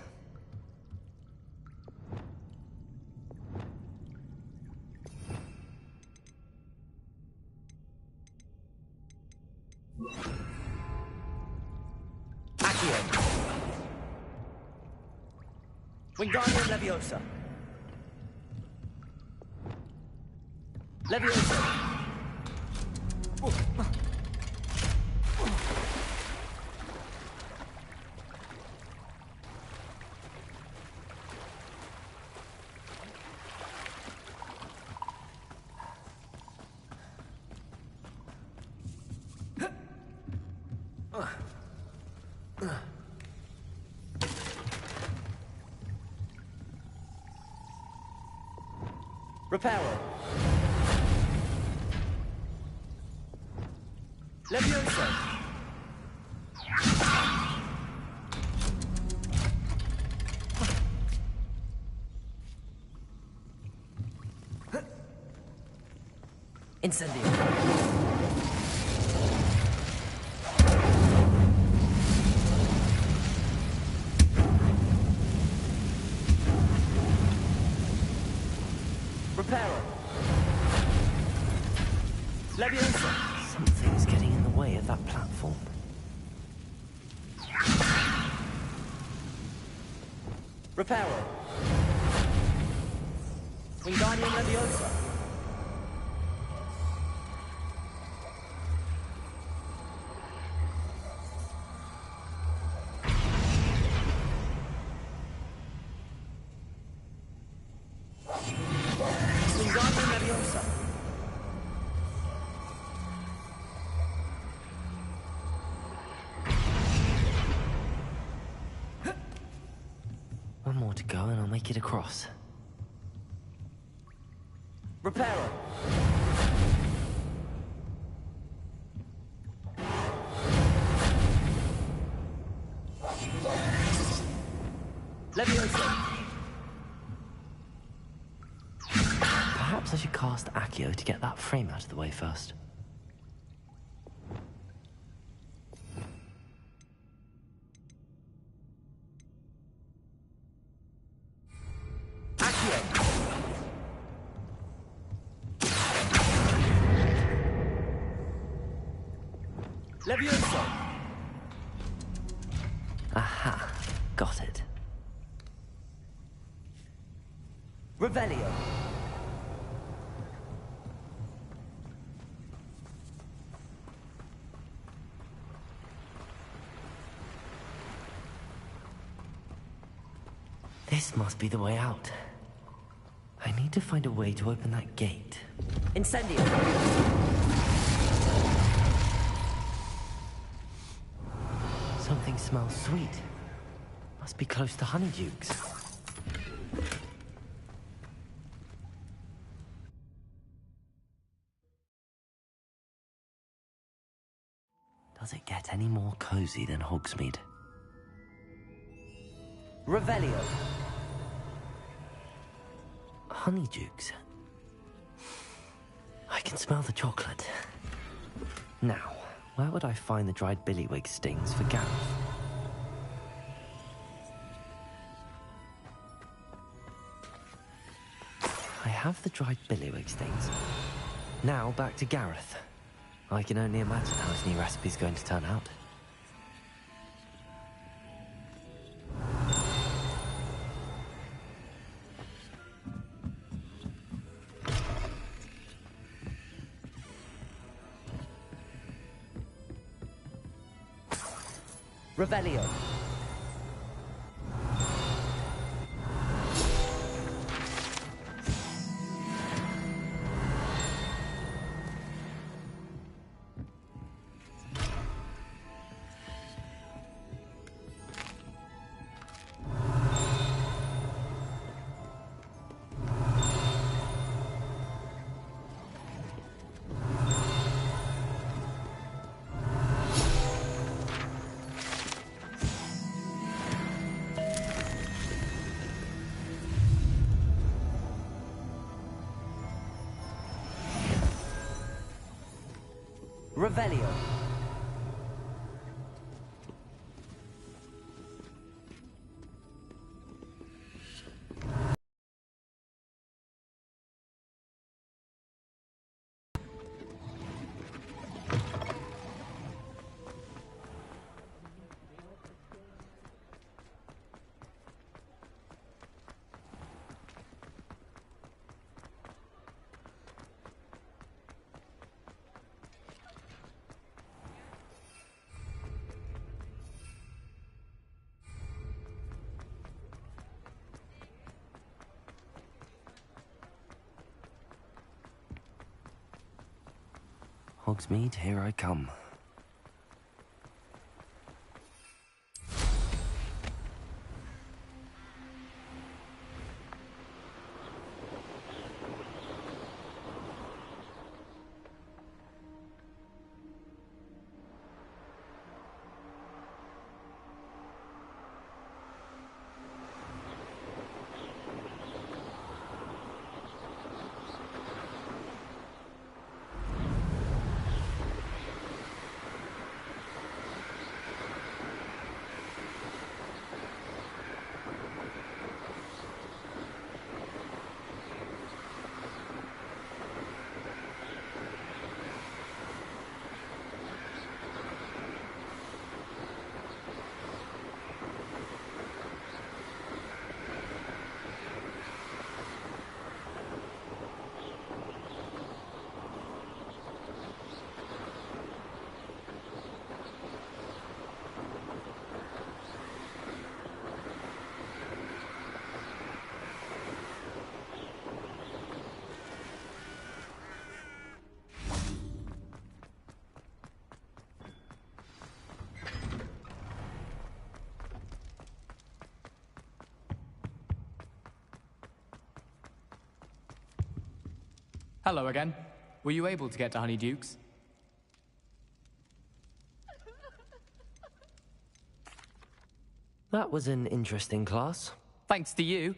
Accio. Wingardium Leviosa. Leviosa. Reparo. Leviosa. Incendio. Reparo. Leviosa. Something's getting in the way of that platform. Reparo. Wingardium Leviosa. Wingardium Leviosa. One more to go and I'll make it across. Reparo. Leviosa. Perhaps I should cast Accio to get that frame out of the way first. Leviosa! Aha, got it. Revelio. This must be the way out. I need to find a way to open that gate. Incendio! Something smells sweet. Must be close to Honeydukes. Does it get any more cozy than Hogsmeade? Revelio. Honeydukes. I can smell the chocolate. Now, where would I find the dried billywig stings for Gareth? I have the dried billywig stings. Now back to Gareth. I can only imagine how his new recipe's going to turn out. Revelio. Revelio. Hogsmeade, here I come. Hello again. Were you able to get to Honeydukes? That was an interesting class. Thanks to you.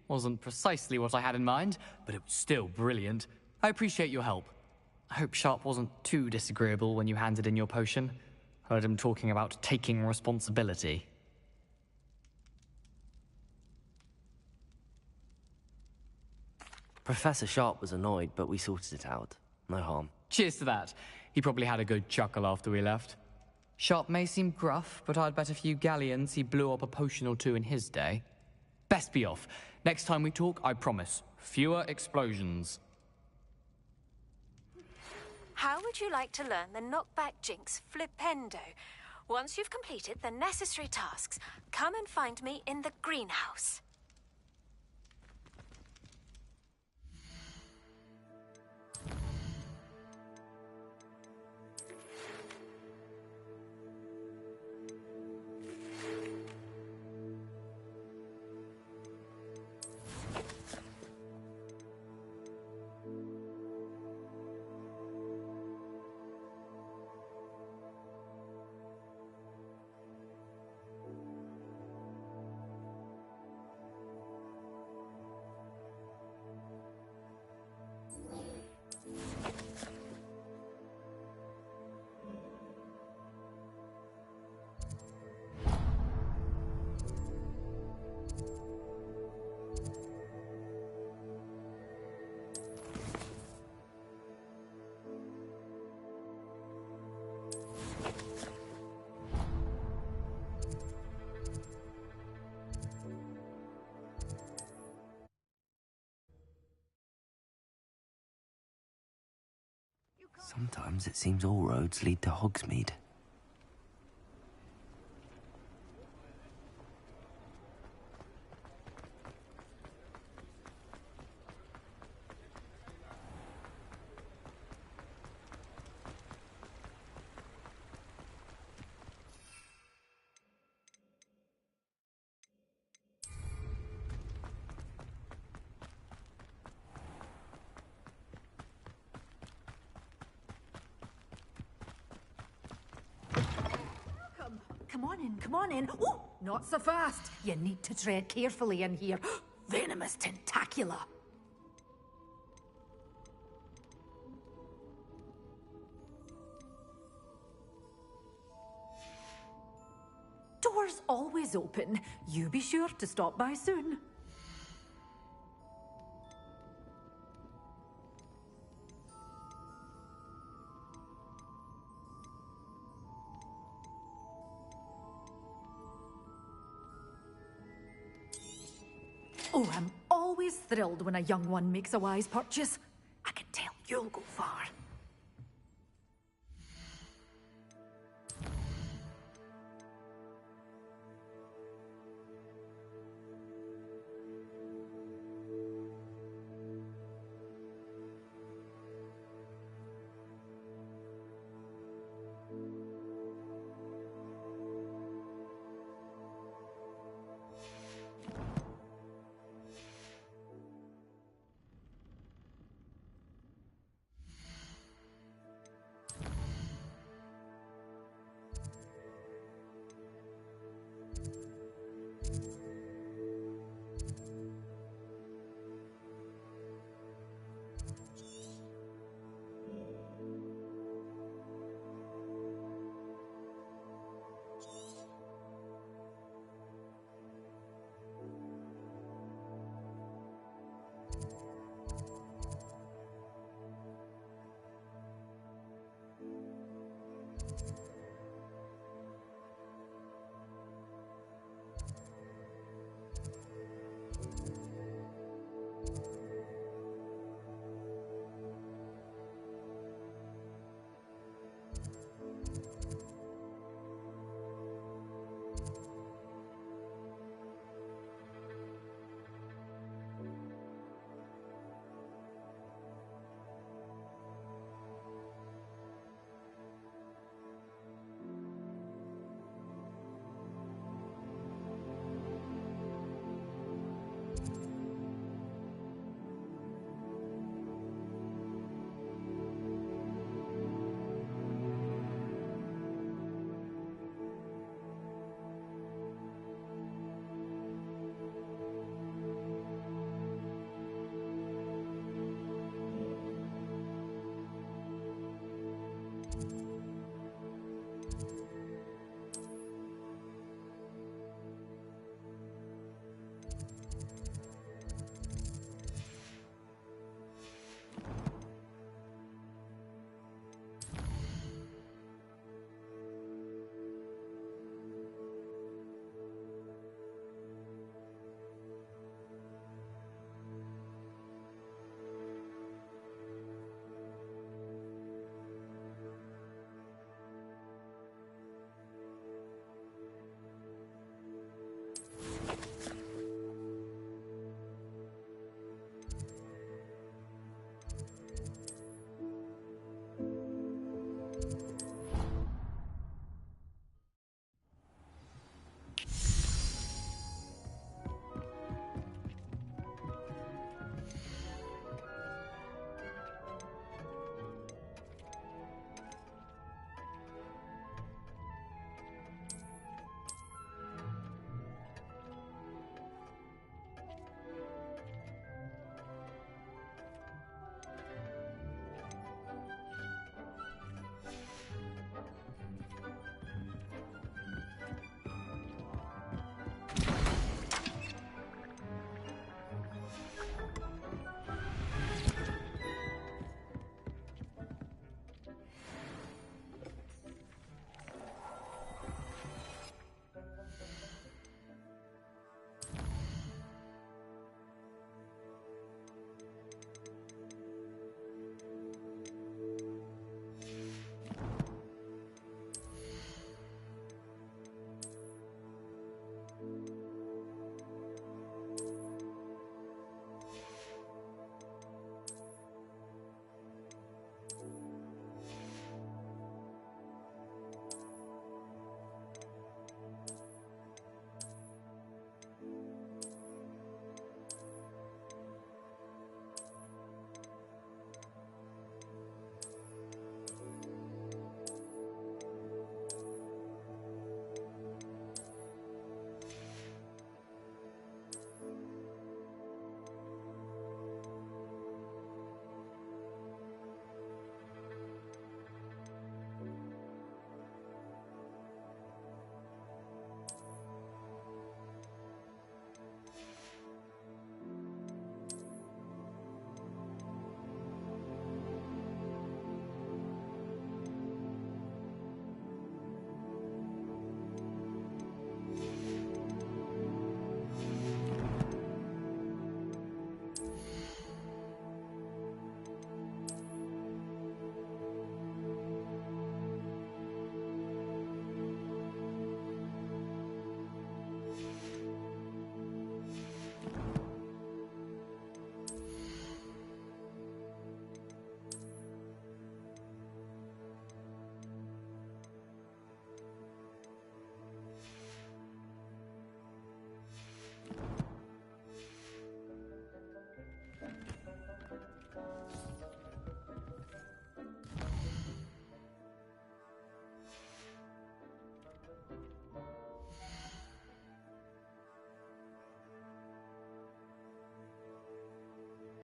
Wasn't precisely what I had in mind, but it was still brilliant. I appreciate your help. I hope Sharp wasn't too disagreeable when you handed in your potion. Heard him talking about taking responsibility. Professor Sharp was annoyed, but we sorted it out. No harm. Cheers to that. He probably had a good chuckle after we left. Sharp may seem gruff, but I'd bet a few galleons he blew up a potion or two in his day. Best be off. Next time we talk, I promise, fewer explosions. How would you like to learn the knockback jinx flipendo? Once you've completed the necessary tasks, come and find me in the greenhouse. Sometimes it seems all roads lead to Hogsmeade. Come on in. Oh, not so fast. You need to tread carefully in here. Venomous tentacula. Doors always open. You be sure to stop by soon. Oh, I'm always thrilled when a young one makes a wise purchase. I can tell you'll go far.